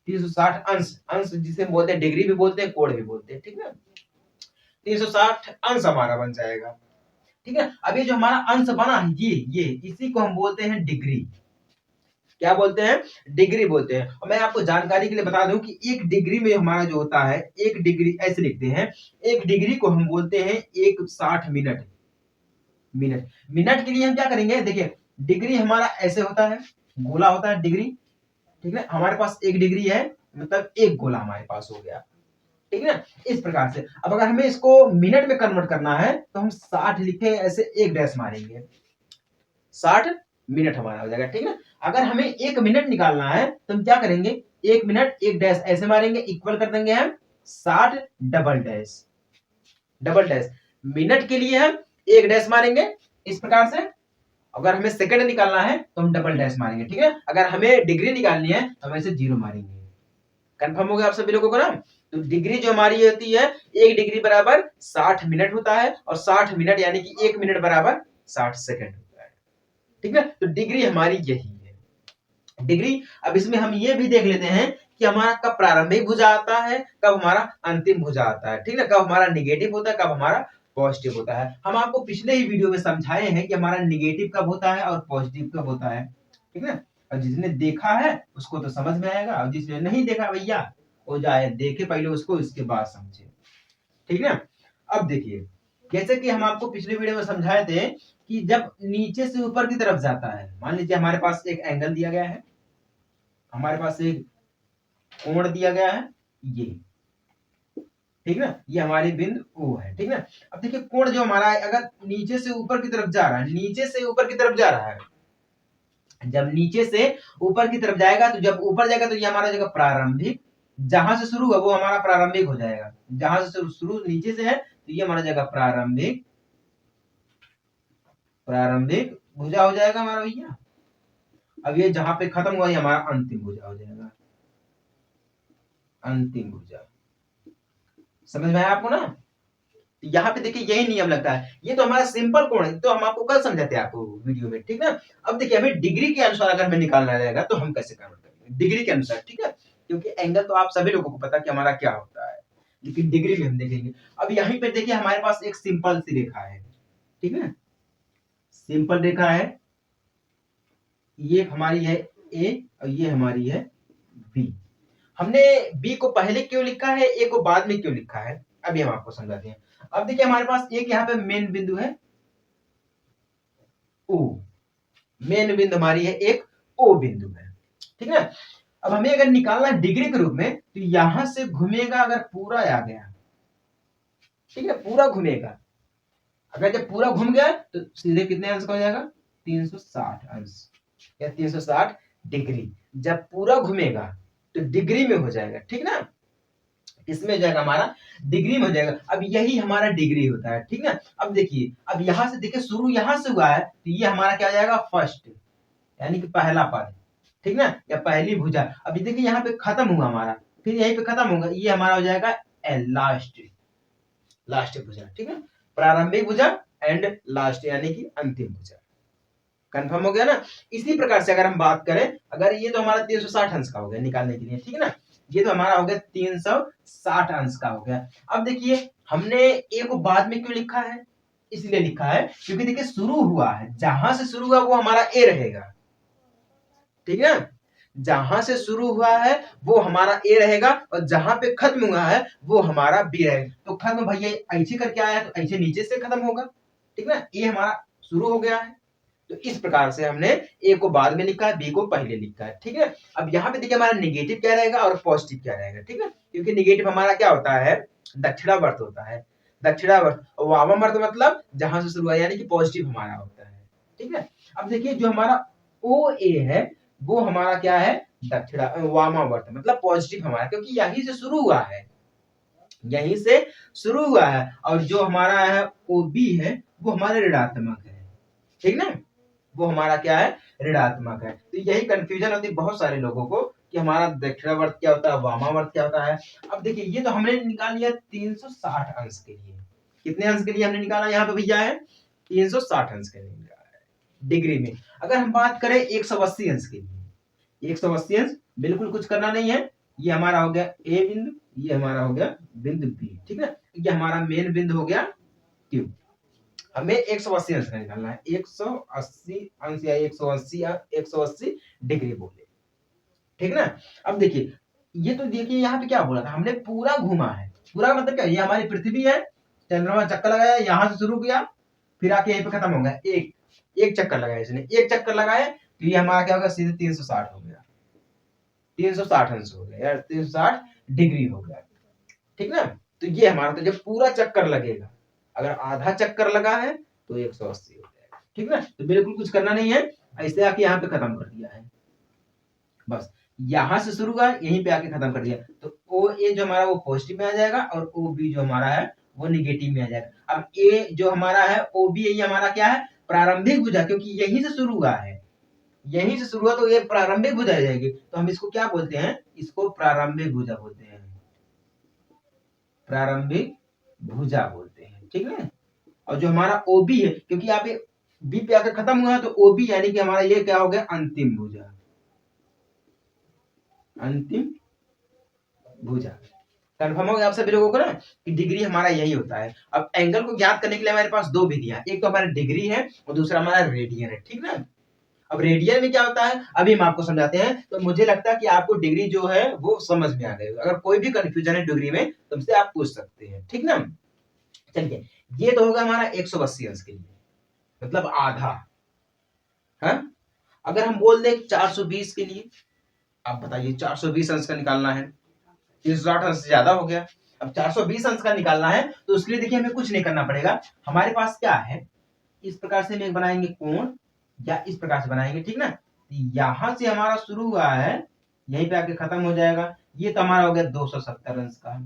360 अंश, अंश जिसे बोलते हैं डिग्री भी बोलते हैं, कोण भी बोलते हैं, ठीक है। 360 अंश हमारा बन जाएगा, ठीक है। अब ये जो हमारा अंश बना है ये इसी को हम बोलते हैं डिग्री, क्या बोलते हैं, डिग्री बोलते हैं। और मैं आपको जानकारी के लिए बता दूं कि एक डिग्री में हमारा जो होता है, एक डिग्री ऐसे लिखते हैं, एक डिग्री को हम बोलते हैं 160 मिनट, मिनट, मिनट के लिए हम क्या करेंगे, देखिए डिग्री हमारा ऐसे होता है, गोला होता है डिग्री, ठीक है, हमारे पास एक डिग्री है मतलब एक गोला हमारे पास हो गया, ठीक है ना, इस प्रकार से। अब अगर हमें इसको मिनट में कन्वर्ट करना है तो हम 60 लिखे ऐसे एक डैश मारेंगे, 60 मिनट हमारा हो जाएगा, ठीक है। अगर हमें एक मिनट निकालना है तो हम क्या करेंगे, एक मिनट एक डैश ऐसे मारेंगे, इक्वल कर देंगे हम 60 double dash, double dash, minute के लिए हम एक डैश मारेंगे इस प्रकार से। अगर हमें सेकंड निकालना है तो हम डबल डैश मारेंगे, ठीक है। अगर हमें डिग्री निकालनी है तो हम ऐसे जीरो मारेंगे। कंफर्म हो गया आप सभी लोगों को ना। तो डिग्री जो हमारी होती है, एक डिग्री बराबर 60 मिनट होता है, और 60 मिनट यानी कि एक मिनट बराबर 60 सेकंड होता है, ठीक है। तो डिग्री हमारी यही है, डिग्री। अब इसमें हम ये भी देख लेते हैं कि हमारा कब प्रारंभिक भुजा आता है, कब हमारा अंतिम भुजा आता है, ठीक है, कब हमारा निगेटिव होता है, कब हमारा पॉजिटिव होता है। हम आपको पिछले ही वीडियो में समझाए हैं कि हमारा निगेटिव कब होता है और पॉजिटिव कब होता है, ठीक है। और जिसने देखा है उसको तो समझ में आएगा, और जिसने नहीं देखा भैया वो जाए देखे पहले उसको, इसके बाद समझे, ठीक है। अब देखिए, जैसे कि हम आपको पिछले वीडियो में समझाए थे कि जब नीचे से ऊपर की तरफ जाता है, मान लीजिए हमारे पास एक एंगल दिया गया है, हमारे पास एक कोण दिया गया है, ये ठीक ना, ये हमारी बिंदु O है, ठीक ना। अब देखिए कोण जो हमारा है, अगर नीचे से ऊपर की तरफ जा रहा है, नीचे से ऊपर की तरफ जा रहा है, जब नीचे से ऊपर की तरफ जाएगा तो जब ऊपर जाएगा तो ये हमारा जगह प्रारंभिक, जहां से शुरू है वो हमारा प्रारंभिक हो जाएगा, जहां से शुरू नीचे से है तो ये हमारा जगह प्रारंभिक प्रारंभिक भुजा हो जाएगा हमारा भैया। अब ये जहां पे खत्म हुआ ये हमारा अंतिम भुजा हो जाएगा, अंतिम भुजा। समझ में आया आपको ना। यहाँ पे देखिए यही नियम लगता है, ये तो हमारा सिंपल कोण है, तो हम आपको कल समझाते हैं आपको वीडियो में, ठीक ना। अब देखिए हमें डिग्री के अनुसार अगर हमें निकालना रहेगा तो हम कैसे कन्वर्ट करेंगे डिग्री के अनुसार, ठीक है, क्योंकि एंगल तो आप सभी लोगों को पता कि हमारा क्या होता है, लेकिन डिग्री में हम देखेंगे। अब यहीं पे देखिए हमारे पास एक सिंपल सी रेखा है, ठीक है, सिंपल रेखा है, ये हमारी है ए और ये हमारी है बी। हमने बी को पहले क्यों लिखा है, ए को बाद में क्यों लिखा है, अभी हम आपको समझाते हैं। अब देखिए हमारे पास एक यहाँ पे मेन बिंदु है ओ, मेन बिंदु हमारी है एक ओ बिंदु है, ठीक है। अब हमें अगर निकालना है डिग्री के रूप में तो यहां से घूमेगा, अगर पूरा आ गया, ठीक है, पूरा घूमेगा, अगर जब पूरा घूम गया तो सीधे कितने अंश का हो जाएगा, 360 अंश या 360 डिग्री। जब पूरा घूमेगा तो डिग्री में हो जाएगा, ठीक ना, इसमें हो जाएगा हमारा डिग्री में हो जाएगा। अब यही हमारा डिग्री होता है, ठीक ना। अब देखिए, अब यहां से देखिए शुरू यहां से हुआ है तो ये हमारा क्या हो जाएगा, फर्स्ट, यानी कि पहला पद, ठीक ना, या पहली भुजा। अभी देखिए यहाँ पे खत्म हुआ हमारा, फिर यहीं पे खत्म होगा, ये हमारा हो जाएगा एल, लास्ट, लास्ट भुजा, ठीक है, प्रारंभिक भुजा एंड लास्ट यानी कि अंतिम भुजा। कंफर्म हो गया ना। इसी प्रकार से अगर हम बात करें, अगर ये तो हमारा 360 अंश का हो गया निकालने के लिए, ठीक है ना, ये तो हमारा हो गया 360 अंश का हो गया। अब देखिए हमने ए को बाद में क्यों लिखा है, इसलिए लिखा है क्योंकि देखिए शुरू हुआ है, जहां से शुरू हुआ वो हमारा ए रहेगा, ठीक है, जहां से शुरू हुआ है वो हमारा ए रहेगा और जहां पे खत्म हुआ है वो हमारा बी रहेगा। तो खत्म भैया ऐसे करके आया तो ऐसे नीचे से खत्म होगा, ठीक ना, ए हमारा शुरू हो गया है। तो इस प्रकार से हमने ए को बाद में लिखा है, बी को पहले लिखा है, ठीक है। अब यहाँ पे देखिए हमारा निगेटिव क्या रहेगा और पॉजिटिव क्या रहेगा, ठीक है, क्योंकि निगेटिव हमारा क्या होता है, दक्षिणावर्त होता है, दक्षिणावर्त, और वामावर्त मतलब जहां से शुरू हुआ यानी कि पॉजिटिव हमारा होता है, ठीक है। अब देखिए जो हमारा ओ ए है वो हमारा क्या है, दक्षिणा वामावर्त मतलब पॉजिटिव हमारा, क्योंकि यहीं से शुरू हुआ है, यहीं से शुरू हुआ है, और जो हमारा है ओ बी है वो हमारा ऋणात्मक है, ठीक ना, वो हमारा क्या है, ऋणात्मक है। तो यही कंफ्यूजन होती है बहुत सारे लोगों को कि हमारा दक्षिणावर्त क्या होता है, वामावर्त क्या होता है। अब देखिए ये तो हमने निकाल लिया 360 अंश के लिए, कितने अंश के लिए हमने निकाला, यहाँ पे भैया है 360 अंश के लिए निकाला है डिग्री में। अगर हम बात करें 180 अंश के लिए, 180 अंश बिल्कुल कुछ करना नहीं है, ये हमारा हो गया ए बिंदु, ये हमारा हो गया बिंदु बी, ठीक है, ये हमारा मेन बिंदु हो गया क्यू। हमें 180 अंश का निकालना है, 180 अंश या 180 डिग्री बोले, ठीक ना। अब देखिए ये तो देखिए यहाँ पे क्या बोला था हमने, पूरा घुमा है, पूरा मतलब क्या, ये हमारी पृथ्वी है, चंद्रमा चक्कर लगाया, यहां से शुरू किया फिर आके यहीं पे खत्म हो गया, एक चक्कर लगाया इसने, एक चक्कर लगाए तो ये हमारा क्या होगा, सीधे 360 हो गया, 360 अंश हो गया यार, 360 डिग्री हो गया, ठीक ना। तो ये हमारा, तो जब पूरा चक्कर लगेगा, अगर आधा चक्कर लगा है तो 180 हो जाएगा, ठीक ना। तो बिल्कुल कुछ करना नहीं है, ऐसे आके यहाँ पे खत्म कर दिया है, बस यहां से शुरू हुआ यहीं पे आके खत्म कर दिया, तो ओ ए जो हमारा वो पॉजिटिव में आ जाएगा और ओ बी जो हमारा है वो निगेटिव में आ जाएगा। अब ए जो हमारा है ओ बी, ये हमारा क्या है, प्रारंभिक भुजा, क्योंकि यहीं से शुरू हुआ है, यहीं से शुरू हुआ तो ये प्रारंभिक भुजा आ जाएगी, तो हम इसको क्या बोलते हैं, इसको प्रारंभिक भुजा बोलते हैं, प्रारंभिक भुजा बोलते हैं, ठीक है। और जो हमारा ओबी है, क्योंकि यहाँ पे बी पे आकर खत्म हुआ है तो ओबी यानी कि हमारा ये क्या हो गया, अंतिम भुजा, अंतिम भुजा। कंफर्म हो गया आप सभी लोगों को ना कि डिग्री हमारा यही होता है। अब एंगल को ज्ञात करने के लिए हमारे पास दो विधियां, एक तो हमारा डिग्री है और दूसरा हमारा रेडियन है, ठीक ना। अब रेडियन में क्या होता है अभी हम आपको समझाते हैं, तो मुझे लगता है कि आपको डिग्री जो है वो समझ में आ गई। अगर कोई भी कंफ्यूजन है डिग्री में तो हमसे आप पूछ सकते हैं, ठीक ना। चलिए, ये तो होगा हमारा 180 अंश के लिए, मतलब आधा। है, अगर हम बोल दें 420 के लिए, आप बताइए 420 अंश का निकालना है, 360 अंश से ज्यादा हो गया। अब 420 अंश का निकालना है तो उसके लिए देखिए हमें कुछ नहीं करना पड़ेगा। हमारे पास क्या है, इस प्रकार से हम एक बनाएंगे कोण, या इस प्रकार से बनाएंगे, ठीक ना। यहां से हमारा शुरू हुआ है, यहीं पे आके खत्म हो जाएगा। ये तो हमारा हो गया 270 अंश का,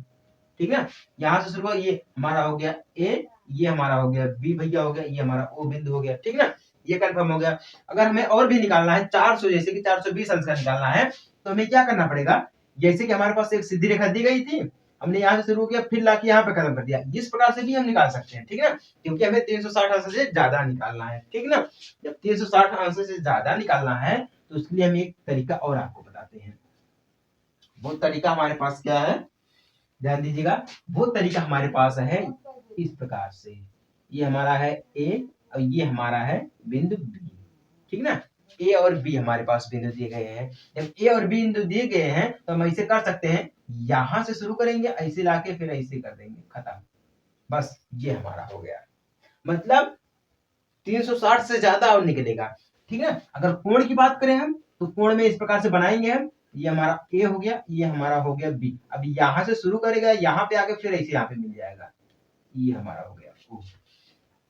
ठीक है। यहाँ से शुरू हुआ, ये हमारा हो गया ए, ये हमारा हो गया बी भैया हो गया, ये हमारा ओ बिंदु हो गया, ठीक ना। ये कंफर्म हो गया। अगर हमें और भी निकालना है 400, जैसे कि 420 अंश का निकालना है, तो हमें क्या करना पड़ेगा, जैसे कि हमारे पास एक सीधी रेखा दी गई थी, हमने यहाँ से शुरू किया, फिर लाके यहाँ पे खत्म कर दिया। इस प्रकार से भी हम निकाल सकते हैं, ठीक है, क्योंकि हमें 360 अंश से ज्यादा निकालना है, ठीक ना। जब 360 अंश से ज्यादा निकालना है तो उसके लिए हम एक तरीका और आपको बताते हैं। वो तरीका हमारे पास क्या है, ध्यान दीजिएगा। वो तरीका हमारे पास है इस प्रकार से, ये हमारा है ए और ये हमारा है बिंदु बी, ठीक ना। ए और बी हमारे पास बिंदु दिए गए हैं। जब ए और बी बिंदु दिए गए हैं तो हम ऐसे कर सकते हैं, यहां से शुरू करेंगे, ऐसे लाके फिर ऐसे कर देंगे, खत्म, बस ये हमारा हो गया। मतलब 360 से ज्यादा और निकलेगा, ठीक है। अगर कोण की बात करें हम, तो कोण में इस प्रकार से बनाएंगे हम, ये हमारा ए हो गया, ये हमारा हो गया बी। अब यहां से शुरू करेगा, यहाँ पे आके फिर ऐसे यहाँ पे मिल जाएगा, ये हमारा हो गया ओ।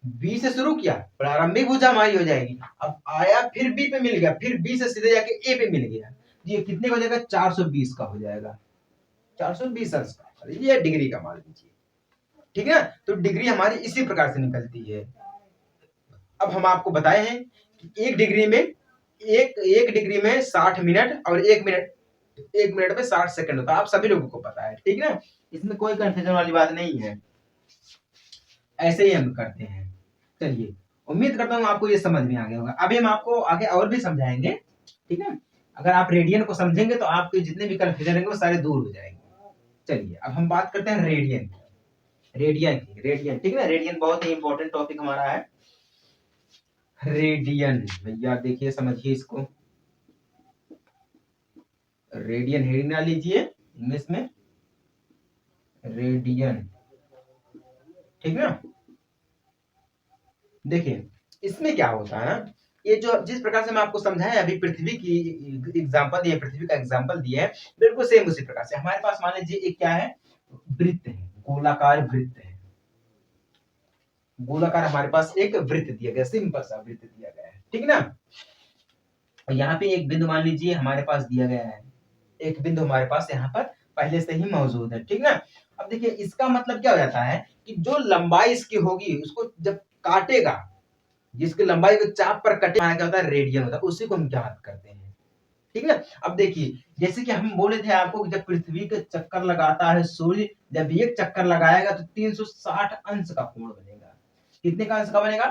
बी से शुरू किया, प्रारंभिक भुजा हमारी हो जाएगी। अब आया फिर बी पे मिल गया, फिर बी से सीधे जाके ए पे मिल गया, ये कितने का हो जाएगा, 420 का हो जाएगा, 420 अंश का, ये डिग्री का मान लीजिए, ठीक है। तो डिग्री हमारी इसी प्रकार से निकलती है। अब हम आपको बताए हैं कि एक डिग्री में एक डिग्री में 60 मिनट और एक मिनट में 60 सेकंड होता है, आप सभी लोगों को पता है, ठीक है। इसमें कोई कंफ्यूजन वाली बात नहीं है, ऐसे ही हम करते हैं। चलिए, उम्मीद करता हूँ आपको ये समझ में आ गया होगा। अभी हम आपको आगे और भी समझाएंगे, ठीक है। अगर आप रेडियन को समझेंगे तो आपके जितने भी कंफ्यूजन रहेंगे वो सारे दूर हो जाएंगे। चलिए, अब हम बात करते हैं रेडियन रेडियन, ठीक है ना। रेडियन बहुत ही इंपॉर्टेंट टॉपिक हमारा है। रेडियन, भैया देखिए समझिए इसको, रेडियन हेडिंग ना लीजिए इंग्लिश में, रेडियन, ठीक है। देखिए इसमें क्या होता है ना, ये जो जिस प्रकार से मैं आपको समझाया अभी, पृथ्वी की एग्जांपल दिया, पृथ्वी का एग्जांपल दिया है, बिल्कुल सेम उसी प्रकार से हमारे पास मान लीजिए एक क्या है, वृत्त है, गोलाकार वृत्त है, गोलाकार हमारे पास एक वृत्त दिया गया, सिंपल सा वृत्त दिया गया है, ठीक ना। और यहाँ पे एक बिंदु मान लीजिए हमारे पास दिया गया है, एक बिंदु हमारे पास यहाँ पर पहले से ही मौजूद है, ठीक ना। अब देखिए इसका मतलब क्या हो जाता है कि जो लंबाई इसकी होगी उसको जब काटेगा, जिसकी लंबाई को चाप पर कटे, क्या होता है, रेडियन होता है, उसी को हम ज्ञात करते हैं, ठीक ना। अब देखिए जैसे कि हम बोले थे आपको कि जब पृथ्वी के चक्कर लगाता है सूर्य, जब एक चक्कर लगाएगा तो 360 अंश का कोण बनेगा। कितने का अंश का बनेगा,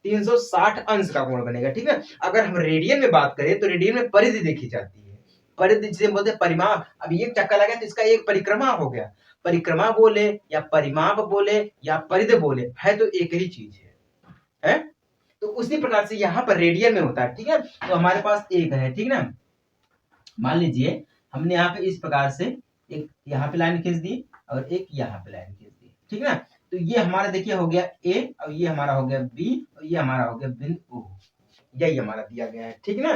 360 अंश का कोण बनेगा, ठीक है। अगर हम रेडियन में बात करें तो रेडियन में परिधि देखी जाती है, परिधि जिसे बोलते हैं परिमाप। अब एक चक्कर लगा तो इसका एक परिक्रमा हो गया, परिक्रमा बोले या परिमाप बोले या परिधि बोले, है तो एक ही चीज है? तो उसी प्रकार से यहाँ पर रेडियन में होता है, ठीक है। तो हमारे पास एक है, ठीक ना। मान लीजिए हमने यहाँ पे इस प्रकार से एक यहाँ पे लाइन खींच दी और एक यहाँ पे लाइन खींच दी, ठीक ना। तो ये हमारा देखिए हो गया ए और ये हमारा हो गया बी और ये हमारा हो गया बिंदु ओ, यही हमारा दिया गया है, ठीक ना।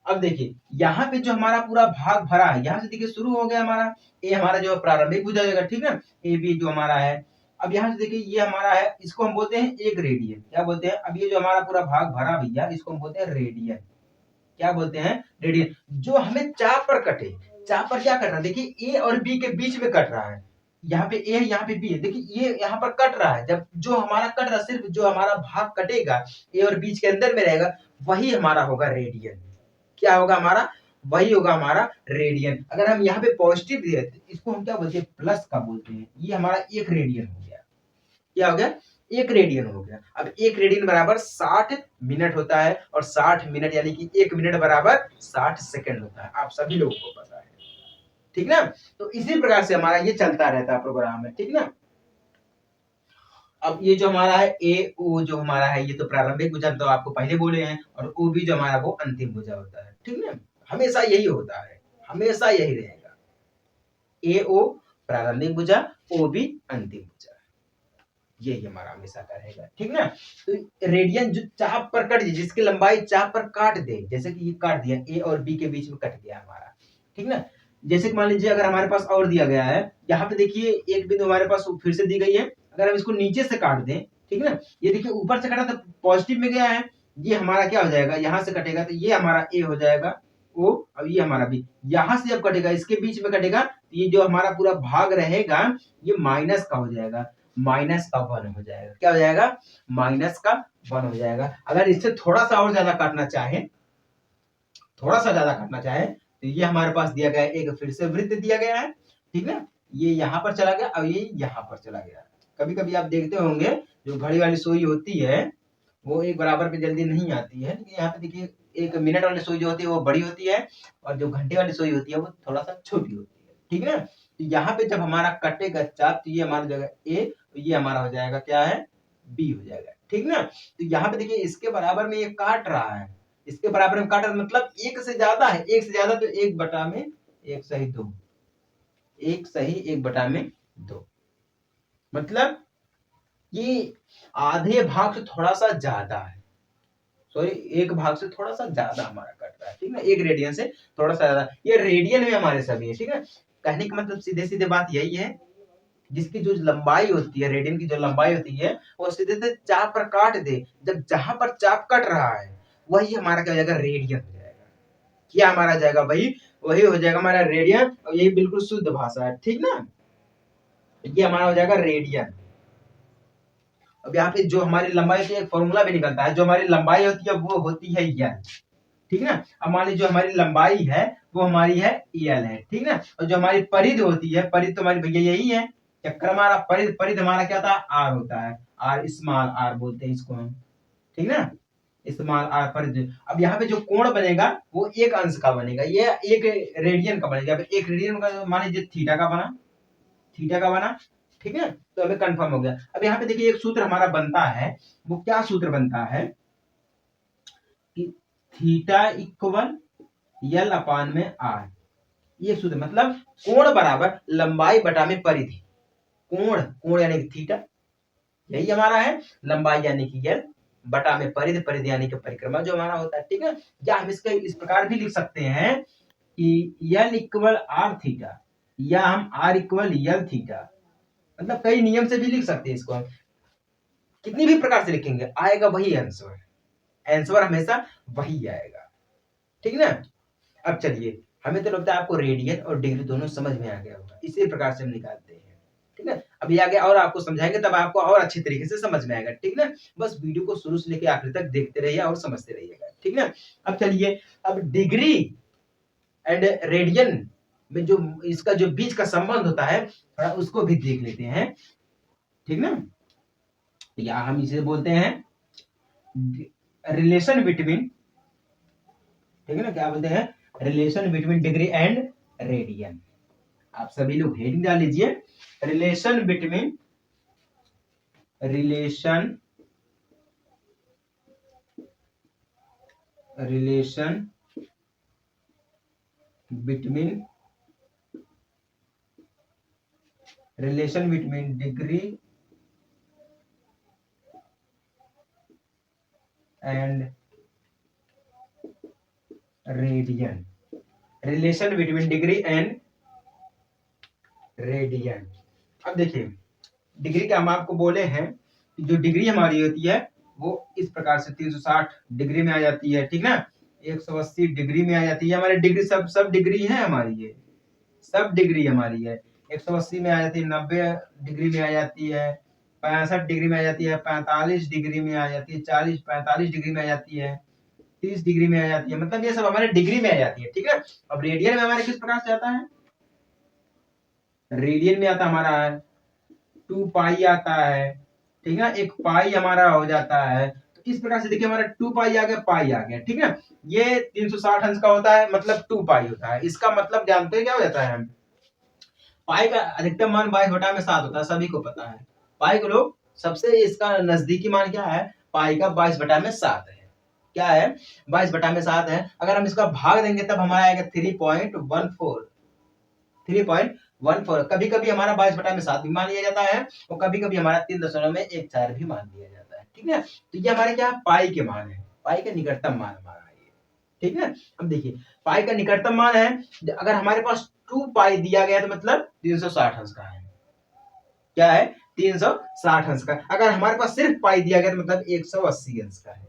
अब देखिए यहाँ पे जो हमारा पूरा भाग भरा है, यहाँ से देखिए शुरू हो गया हमारा, ए हमारा जो प्रारंभिक भुजा होगा, ठीक ना, ए बी जो हमारा है। अब यहाँ से देखिए ये हमारा है, इसको हम बोलते हैं एक रेडियन, क्या बोलते हैं, अब ये जो हमारा पूरा भाग भरा भैया, इसको हम बोलते हैं रेडियन, क्या बोलते हैं, रेडियन। जो हमें चाप पर कटे, चाप पर क्या कट रहा है, देखिए ए और बी के बीच में कट रहा है, यहाँ पे ए है यहाँ पे बी है, देखिए ये यहाँ पर कट रहा है, जब जो हमारा कट रहा है, सिर्फ जो हमारा भाग कटेगा ए और बीच के अंदर में रहेगा, वही हमारा होगा रेडियन। क्या होगा हमारा, वही होगा हमारा रेडियन। अगर हम यहाँ पे पॉजिटिव दिए तो इसको हम क्या बोलते हैं, प्लस का बोलते हैं, ये हमारा एक रेडियन हो गया, क्या हो गया, एक रेडियन हो गया। अब एक रेडियन बराबर 60 मिनट होता है, और 60 मिनट यानी कि एक मिनट बराबर 60 सेकंड होता है, आप सभी लोगों को पता है, ठीक ना। तो इसी प्रकार से हमारा ये चलता रहता है प्रोग्राम में, ठीक ना। अब ये जो हमारा है ए ओ जो हमारा है, ये तो प्रारंभिक भुजा तो आपको पहले बोले हैं, और ओ भी जो हमारा वो अंतिम भुजा होता है, ठीक ना। हमेशा यही होता है, हमेशा यही रहेगा, ए ओ प्रारंभिक भुजा, ओ भी अंतिम भुजा, यही हमारा हमेशा का रहेगा, ठीक ना। तो रेडियन जो चाप पर कट, जिसकी लंबाई चाप पर काट दे, जैसे कि ये काट दिया, ए और बी के बीच में कट गया हमारा, ठीक ना। जैसे कि मान लीजिए अगर हमारे पास और दिया गया है, यहाँ पे देखिए एक बिंदु हमारे पास फिर से दी गई है, अगर हम इसको नीचे से काट दें, ठीक ना, ये देखिए ऊपर से कटा तो पॉजिटिव में गया है, ये हमारा क्या हो जाएगा, यहाँ से कटेगा तो ये हमारा ए हो जाएगा ओ, और ये हमारा बी, यहाँ से जब कटेगा इसके बीच में कटेगा तो ये जो हमारा पूरा भाग रहेगा ये माइनस का हो जाएगा, माइनस का 1 हो जाएगा, क्या हो जाएगा, माइनस का 1 हो जाएगा। अगर इससे थोड़ा सा और ज्यादा काटना चाहे, थोड़ा सा ज्यादा काटना चाहे तो ये हमारे पास दिया गया है, एक फिर से वृत्त दिया गया है, ठीक है, ये यहाँ पर चला गया और ये यहाँ पर चला गया। कभी कभी आप देखते होंगे जो घड़ी वाली सुई होती है वो एक बराबर पे जल्दी नहीं आती है, लेकिन यहाँ पे देखिए एक मिनट वाली सुई जो होती है वो बड़ी होती है और जो घंटे वाली सुई होती है वो थोड़ा सा छोटी होती है, ठीक है। तो यहाँ पे जब हमारा कटेगा चाप तो ये हमारा जगह ए, तो ये हमारा हो जाएगा क्या है, बी हो जाएगा, ठीक ना। तो यहाँ पे देखिए इसके बराबर में ये काट रहा है, इसके बराबर में काट रहा मतलब एक से ज्यादा है, एक से ज्यादा तो 1/1 सही 2, 1 सही 1/2, मतलब ये आधे भाग से थोड़ा सा ज्यादा है, सॉरी एक भाग से थोड़ा सा ज्यादा हमारा कट रहा है, ठीक ना, एक रेडियन से थोड़ा सा ज्यादा, ये रेडियन में हमारे सभी है, ठीक है। कहने का मतलब सीधे सीधे बात यही है, जिसकी जो लंबाई होती है, रेडियन की जो लंबाई होती है वो सीधे से चाप पर काट दे, जब जहां पर चाप कट रहा है वही हमारा क्या हो जाएगा, रेडियन हो जाएगा, क्या हमारा जाएगा भाई, वही हो जाएगा हमारा रेडियन, और यही बिल्कुल शुद्ध भाषा है, ठीक ना, ये हमारा हो जाएगा रेडियन। अब यहाँ पे जो हमारी लंबाई होती है एक फॉर्मूला भी निकलता है, जो हमारी लंबाई होती है वो होती है यल, ठीक ना। अब मान लीजिए जो हमारी लंबाई है वो हमारी है यल है, ठीक ना, और जो हमारी परिधि होती है, परिधि तो हमारी भैया यही है, चक्कर हमारा परिधि, परिधि हमारा क्या था, आर होता है, आर स्मॉल आर बोलते हैं इसको हम, ठीक ना, स्मॉल आर परिधि। अब यहाँ पे जो कोण बनेगा वो एक अंश का बनेगा, ये एक रेडियन का बनेगा, एक रेडियन का मान लीजिए थीटा का बना, थीटा का बना, ठीक है, तो हमें कंफर्म हो गया। अब यहाँ पे देखिए एक सूत्र हमारा बनता है, वो क्या सूत्र बनता है कि थीटा इक्वल यल अपान में आर, ये सूत्र मतलब कोण बराबर लंबाई बटा में परिधि, कोण कोण यानी कि थीटा, यही हमारा है, लंबाई यानी कि यल बटा में परिधि, परिधि यानी कि परिक्रमा जो हमारा होता है, ठीक है। या हम इसका इस प्रकार भी लिख सकते हैं कि यल इक्वल आर थीटा, या हम आर इक्वल यल थीटा, मतलब कई नियम से भी लिख सकते हैं इसको हम, कितनी भी प्रकार से लिखेंगे आएगा वही आंसर, आंसर हमेशा वही आएगा, ठीक ना। अब चलिए, हमें तो लगता है आपको रेडियन और डिग्री दोनों समझ में आ गया होगा, इसी प्रकार से हम निकालते हैं, ठीक है। अभी आगे और आपको समझाएंगे तब आपको और अच्छी तरीके से समझ में आएगा, ठीक ना। बस वीडियो को शुरू से लेकर आखिर तक देखते रहिए और समझते रहिएगा, ठीक ना। अब चलिए, अब डिग्री एंड रेडियन में जो इसका जो बीच का संबंध होता है थोड़ा उसको भी देख लेते हैं, ठीक ना। या हम इसे बोलते हैं रिलेशन बिटवीन, ठीक है ना, क्या बोलते हैं, relation between degree and radian. आप सभी लोग हेडिंग डाल लीजिए, relation between, relation relation between, relation between degree and radian, relation between degree and radian. अब देखिए डिग्री का हम आपको बोले हैं कि जो डिग्री हमारी होती है वो इस प्रकार से 360 डिग्री में आ जाती है, ठीक ना, 180 डिग्री में आ जाती है हमारी डिग्री, सब डिग्री है हमारी, ये सब डिग्री हमारी है, 180 में आ जाती है, 90 डिग्री में आ जाती है, 65 डिग्री में आ जाती है, 45 डिग्री में आ जाती है, 40-45 डिग्री में आ जाती है, 30 डिग्री में आ जाती है, मतलब ये सब हमारे डिग्री में आ जाती है, ठीक है। अब रेडियन में हमारे किस प्रकार से आता है, रेडियन में आता हमारा 2 पाई आता है, ठीक है, एक पाई हमारा हो जाता है, तो इस प्रकार से देखिए हमारा 2 पाई आ गया, पाई आ गया, ठीक है। ये 360 अंश का होता है, मतलब 2 पाई होता है, इसका मतलब जानते हैं क्या हो जाता है, पाई का अधिकतम मान 22/7 होता है, सभी को पता है, पाई को लोग सबसे इसका नजदीकी मान क्या है, पाई का 22/7 है, क्या है, 22/7 है। अगर हम इसका भाग देंगे तब हमारा आएगा 3.14, 3.14 1/4, कभी कभी हमारा 22/7 भी मान लिया जाता है और कभी कभी हमारा 3.14 भी मान लिया जाता है। ठीक है, तो ये हमारे क्या पाई के मान है, पाई का निकटतम मान हमारा ये। ठीक है, अब देखिए पाई का निकटतम मान है, अगर हमारे पास 2 पाई दिया गया तो मतलब 360 अंश का है। क्या है, 360 अंश का। अगर हमारे पास सिर्फ पाई दिया गया तो मतलब 180 अंश का है।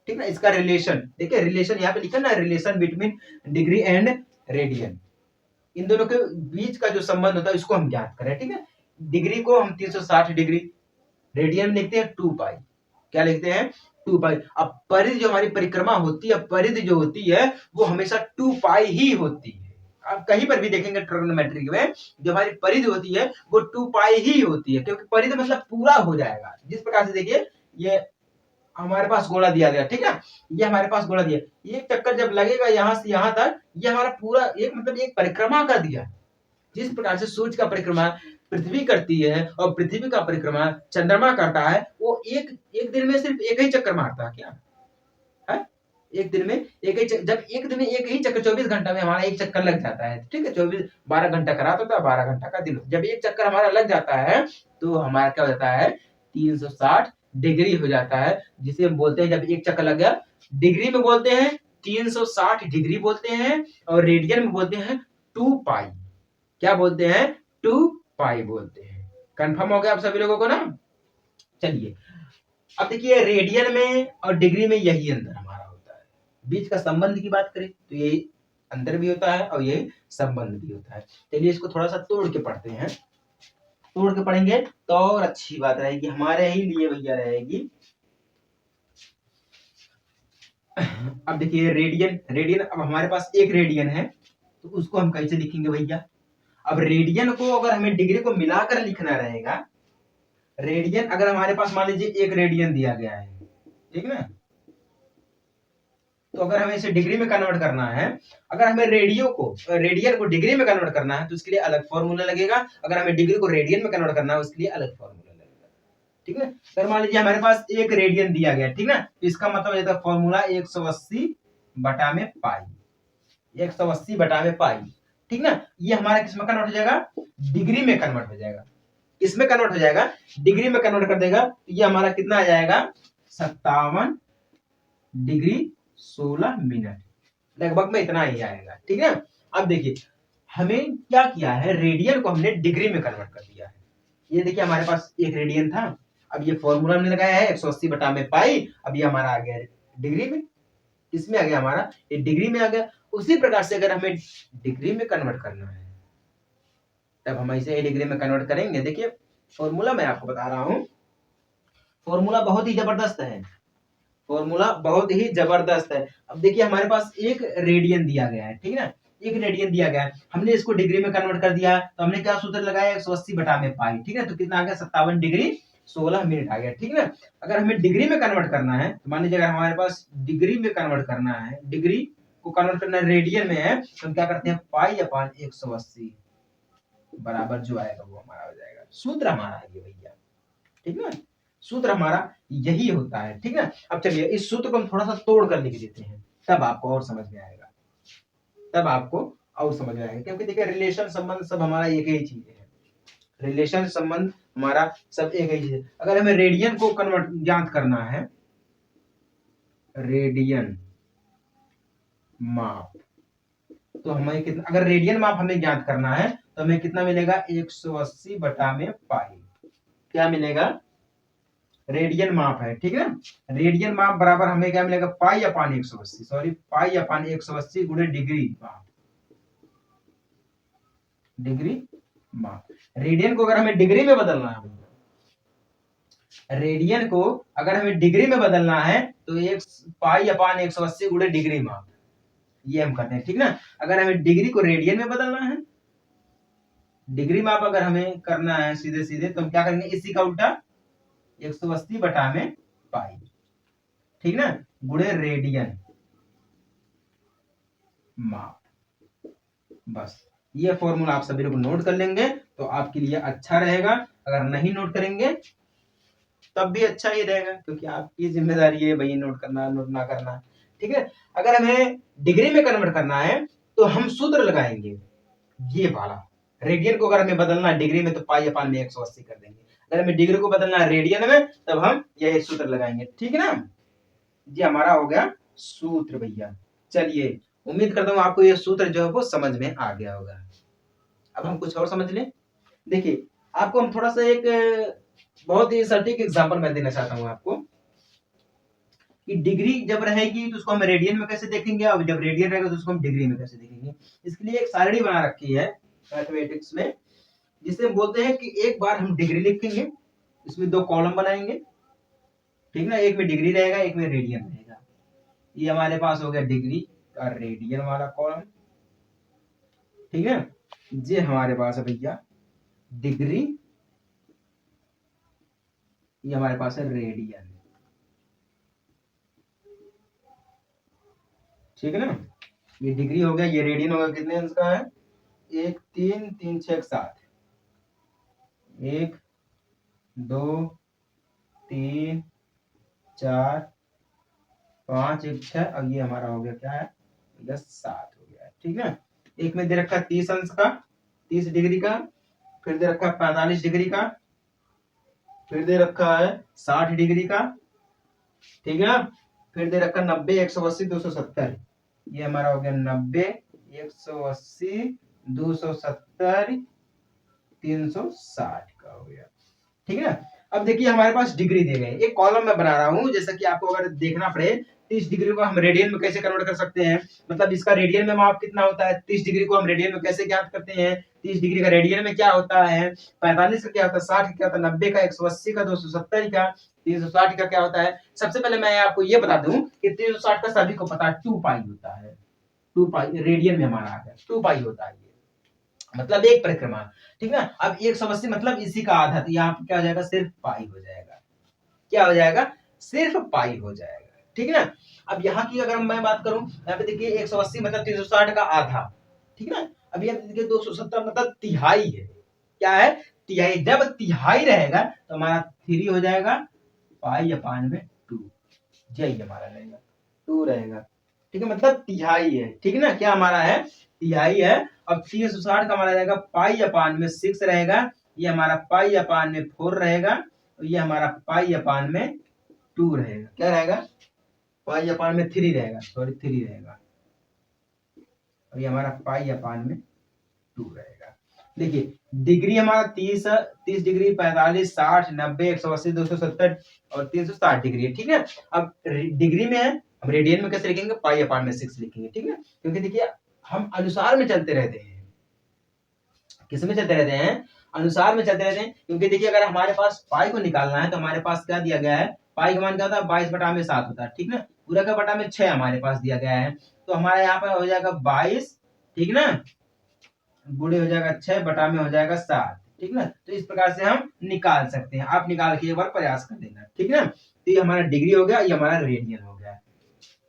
ठीक ना, इसका रिलेशन देखिए, रिलेशन यहाँ पे लिखा ना, relation between degree and radian, इन दोनों के बीच का जो संबंध होता है इसको हम ज्ञात करें। ठीक है, डिग्री को हम 360 डिग्री, रेडियन लिखते हैं 2 पाई, क्या लिखते हैं 2 पाई। अब परिधि जो हमारी परिक्रमा होती है, परिधि जो होती है वो हमेशा 2 पाई ही होती है। आप कहीं पर भी देखेंगे ट्रिग्नोमेट्री में जो हमारी परिधि होती है वो 2 पाई ही होती है, क्योंकि परिधि मतलब पूरा हो जाएगा। जिस प्रकार से देखिए ये हमारे पास गोला दिया गया, ठीक है, ये हमारे पास गोला दिया, एक चक्कर जब लगेगा यहां से यहां तक, ये हमारा पूरा एक मतलब एक परिक्रमा कर दिया। जिस प्रकार से सूर्य का परिक्रमा पृथ्वी करती है और पृथ्वी का परिक्रमा चंद्रमा करता है, वो एक एक दिन में सिर्फ एक ही चक्कर मारता है। क्या है, एक दिन में एक ही जब एक दिन में एक ही चक्कर 24 घंटा में हमारा एक चक्कर लग जाता है। ठीक है, 12 घंटा का रात होता है, 12 घंटा का दिन। जब एक चक्कर हमारा लग जाता है तो हमारा क्या हो जाता है, 360 डिग्री हो जाता है, जिसे हम बोलते हैं, जब एक चक्कर लग गया, डिग्री में बोलते हैं 360 डिग्री बोलते हैं, और रेडियन में बोलते हैं 2 पाई। क्या बोलते हैं, 2 पाई बोलते हैं। कंफर्म हो गया आप सभी लोगों को ना। चलिए अब देखिए, रेडियन में और डिग्री में यही अंतर हमारा होता है। बीच का संबंध की बात करें तो यही अंतर भी होता है और यही संबंध भी होता है। चलिए इसको थोड़ा सा तोड़ के पढ़ते हैं, तोड़ के पढ़ेंगे तो और अच्छी बात रहेगी, हमारे ही लिए भैया रहेगी। अब देखिए रेडियन, रेडियन अब हमारे पास एक रेडियन है तो उसको हम कैसे लिखेंगे भैया। अब रेडियन को अगर हमें डिग्री को मिलाकर लिखना रहेगा, रेडियन अगर हमारे पास मान लीजिए एक रेडियन दिया गया है, ठीक ना, तो अगर हमें इसे डिग्री में कन्वर्ट करना है, अगर हमें रेडियन को डिग्री में कन्वर्ट करना है तो उसके लिए अलग फॉर्मूला लगेगा, अगर हमें डिग्री को रेडियन में कन्वर्ट करना है उसके लिए अलग फॉर्मूला लगेगा। ठीक है, अगर मान लीजिए हमारे पास एक रेडियन दिया गया, ठीक ना, तो इसका मतलब हो जाता है फॉर्मूला 180 बटा में पाई, 180 बटा में पाई। ठीक ना, ये हमारा किसमें कन्वर्ट हो जाएगा, डिग्री में कन्वर्ट हो जाएगा। इसमें कन्वर्ट हो जाएगा, डिग्री में कन्वर्ट कर देगा तो ये हमारा कितना आ जाएगा, 57 डिग्री 16 मिनट, लगभग में इतना ही आएगा। ठीक है, अब देखिए हमें क्या किया है, रेडियन को हमने डिग्री में कन्वर्ट कर दिया है। ये देखिए हमारे पास एक रेडियन था, अब ये फॉर्मूला हमने लगाया है 180 बटा में पाई, अब ये हमारा आ गया डिग्री में, इसमें आ गया हमारा, ये डिग्री में आ गया। उसी प्रकार से अगर हमें डिग्री में कन्वर्ट करना है तब हम इसे डिग्री में कन्वर्ट करेंगे। देखिए फॉर्मूला मैं आपको बता रहा हूं, फॉर्मूला बहुत ही जबरदस्त है, फॉर्मूला बहुत ही जबरदस्त है। अब देखिए हमारे पास एक रेडियन दिया गया है, ठीक है ना, एक रेडियन दिया गया है, हमने इसको डिग्री में कन्वर्ट कर दिया, तो हमने क्या सूत्र लगाया, 180 बटा में पाई। ठीक है, तो कितना आ गया, 57 डिग्री 16 मिनट आ गया। ठीक है ना, अगर हमें डिग्री में कन्वर्ट करना है तो मान लीजिए अगर हमारे पास डिग्री में कन्वर्ट करना है, डिग्री को कन्वर्ट करना रेडियन में है, तो हम क्या करते हैं, पाई अपान 180 बराबर जो आएगा वो हमारा हो जाएगा। सूत्र हमारा है ये भैया, ठीक है, सूत्र हमारा यही होता है। ठीक है, अब चलिए इस सूत्र को हम थोड़ा सा तोड़ कर लिख देते हैं, तब आपको और समझ में आएगा, तब आपको और समझ में आएगा। क्योंकि देखिए रिलेशन संबंध सब हमारा एक ही चीज है, रिलेशन संबंध हमारा सब एक ही चीज है। अगर हमें रेडियन को कन्वर्ट ज्ञात करना है, रेडियन माप, तो हमें कितना, अगर रेडियन माप हमें ज्ञात करना है तो हमें कितना मिलेगा, 180 बटा में पाई। क्या मिलेगा, रेडियन माप है, ठीक है ना, रेडियन माप बराबर हमें क्या मिलेगा, पाई अपान 180, सॉरी पाई अपान 180 गुणे डिग्री माप, डिग्री माप। रेडियन को अगर हमें डिग्री में बदलना है, रेडियन को अगर हमें डिग्री में बदलना है तो एक पाई अपान 180 गुणे डिग्री माप, ये हम करते हैं। ठीक ना, अगर हमें डिग्री को रेडियन में बदलना है, डिग्री माप अगर हमें करना है सीधे सीधे, तो हम क्या करेंगे, इसी का उल्टा 180 बटा में पाई, ठीक ना, गुणे रेडियन माप। बस ये फॉर्मूला आप सभी लोग नोट कर लेंगे तो आपके लिए अच्छा रहेगा, अगर नहीं नोट करेंगे तब भी अच्छा ही रहेगा, क्योंकि आपकी जिम्मेदारी है भाई नोट करना, नोट ना करना। ठीक है, अगर हमें डिग्री में कन्वर्ट करना है तो हम सूत्र लगाएंगे ये वाला, रेडियन को अगर हमें बदलना है डिग्री में तो पाई अपान में 180 कर देंगे। अगर हमें डिग्री को बदलना है रेडियन में तब हम यही सूत्र लगाएंगे। ठीक है ना, ये हमारा हो गया सूत्र भैया। चलिए, उम्मीद करता हूँ आपको ये सूत्र जो है वो समझ में आ गया होगा। अब हम कुछ और समझ लें। देखिए, आपको हम थोड़ा सा एक बहुत ही सटीक एग्जांपल मैं देना चाहता हूँ आपको कि डिग्री जब रहेगी तो उसको हम रेडियन में कैसे देखेंगे, और जब रेडियन रहेगा तो उसको हम डिग्री में कैसे देखेंगे। इसके लिए एक सारणी बना रखी है मैथमेटिक्स में, जिसे हम बोलते हैं कि एक बार हम डिग्री लिखेंगे, इसमें 2 कॉलम बनाएंगे, ठीक ना, एक में डिग्री रहेगा एक में रेडियन रहेगा। ये हमारे पास हो गया डिग्री का रेडियन वाला कॉलम, ठीक है। ये हमारे पास है भैया डिग्री, ये हमारे पास है रेडियन, ठीक है ना। ये डिग्री हो गया, ये रेडियन होगा, कितने अंश का है, 1 3 3 6 7, 1 2 3 4 5 1 6, अब ये हमारा हो गया क्या है, 7 हो गया, ठीक है। एक में दे रखा है 30 अंश का, 30 डिग्री का, फिर दे रखा है 45 डिग्री का, फिर दे रखा है 60 डिग्री का, ठीक है ना, फिर दे रखा 90 180 270, ये हमारा हो गया 90 180 270 360 का हो गया, ठीक है ना। अब देखिए हमारे पास डिग्री दे गए, एक कॉलम मैं बना रहा हूं, जैसा कि आपको अगर देखना पड़े 30 डिग्री को हम रेडियन में कैसे कन्वर्ट कर सकते हैं, मतलब इसका रेडियन में माप कितना होता है, 30 डिग्री को हम रेडियन में कैसे ज्ञात करते हैं, 30 डिग्री का रेडियन में क्या होता है, 45 का क्या होता है, 60 का क्या होता है, 90 का 180 का 270 का 360 का क्या होता है। सबसे पहले मैं आपको ये बता दूं कि 360 का सभी को पता है 2 पाई होता है, 2 पाई रेडियन में हमारा आ गया 2 पाई होता है, मतलब एक परिक्रमा, ठीक ना। अब 180 मतलब इसी का आधा, तो यहाँ पे क्या हो जाएगा, सिर्फ पाई हो जाएगा, क्या हो जाएगा, सिर्फ पाई हो जाएगा, ठीक है ना। अब यहाँ की अगर मैं बात करूं, यहाँ पे देखिए 180 मतलब 360 का आधा, ठीक है ना। अब यहाँ देखिए 270 मतलब तिहाई है, क्या है, तिहाई। जब तिहाई रहेगा तो हमारा 3 हो जाएगा, पाई अपान में 2, यही हमारा रहेगा 2 रहेगा, ठीक है, मतलब तिहाई है, ठीक है ना, क्या हमारा है, तिहाई है। अब 360 का हमारा रहेगा पाई अपान में 6 रहेगा, ये हमारा पाई अपान में 4 रहेगा, और ये हमारा पाई अपान में 2 रहेगा, क्या रहेगा, पाई अपान में 3 रहेगा, सॉरी 3 रहेगा, और ये हमारा पाई अपान में 2 रहेगा। देखिए डिग्री हमारा 30 डिग्री 45 60 90 180 270 और 360 डिग्री है, ठीक है। अब डिग्री में है, हम रेडियन में कैसे लिखेंगे, पाई अपान में 6 लिखेंगे, ठीक है, क्योंकि देखिए हम अनुसार में चलते रहते हैं, किस में चलते रहते हैं, अनुसार में चलते रहते हैं, क्योंकि देखिए अगर हमारे पास पाई को निकालना है तो हमारे पास क्या दिया गया है, पाई का मान क्या होता है, 22 बटा में 7 होता है, ठीक ना, पूरा का बटा में 6 हमारे पास दिया गया है, तो हमारे यहाँ पर हो जाएगा 22, ठीक ना, गुणे हो जाएगा 6 बटा में हो जाएगा 7, ठीक ना। तो इस प्रकार से हम निकाल सकते हैं, आप निकाल के एक बार प्रयास कर देना, ठीक है ना। तो ये हमारा डिग्री हो गया, ये हमारा रेडियन हो गया।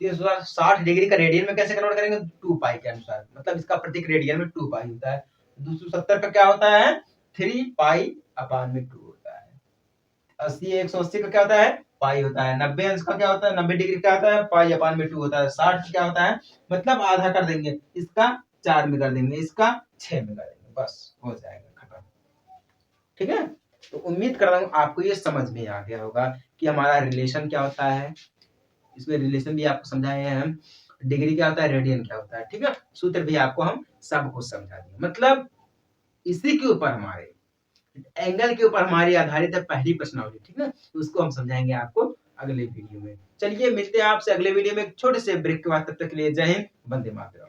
360 डिग्री का रेडियन में कैसे कन्वर्ट करेंगे, 2 पाई के अनुसार, मतलब इसका प्रतीक रेडियन में 2 पाई होता है। 270 का क्या होता है, 3 पाई अपान में 2 होता है। 80 180 का क्या होता है, पाई होता है। 90 अंश का क्या होता है, 90 डिग्री क्या होता है, पाई अपान में 2 होता है। 60 क्या होता है, मतलब आधा कर देंगे, इसका 4 में कर देंगे, इसका 6 में कर देंगे, बस हो जाएगा खत्म, ठीक है। तो उम्मीद कर रहा हूँ आपको ये समझ में आ गया होगा कि हमारा रिलेशन क्या होता है, इसमें रिलेशन भी आपको समझाए हैं हम, डिग्री क्या होता है, रेडियन क्या होता है, ठीक है। सूत्र भी आपको हम सब कुछ समझा दिए, मतलब इसी के ऊपर हमारे एंगल के ऊपर हमारी आधारित है पहली प्रश्नावली, ठीक है, उसको हम समझाएंगे आपको अगले वीडियो में। चलिए मिलते हैं आपसे अगले वीडियो में एक छोटे से ब्रेक के बाद, तब तक के लिए जय हिंद, वंदे मातरम।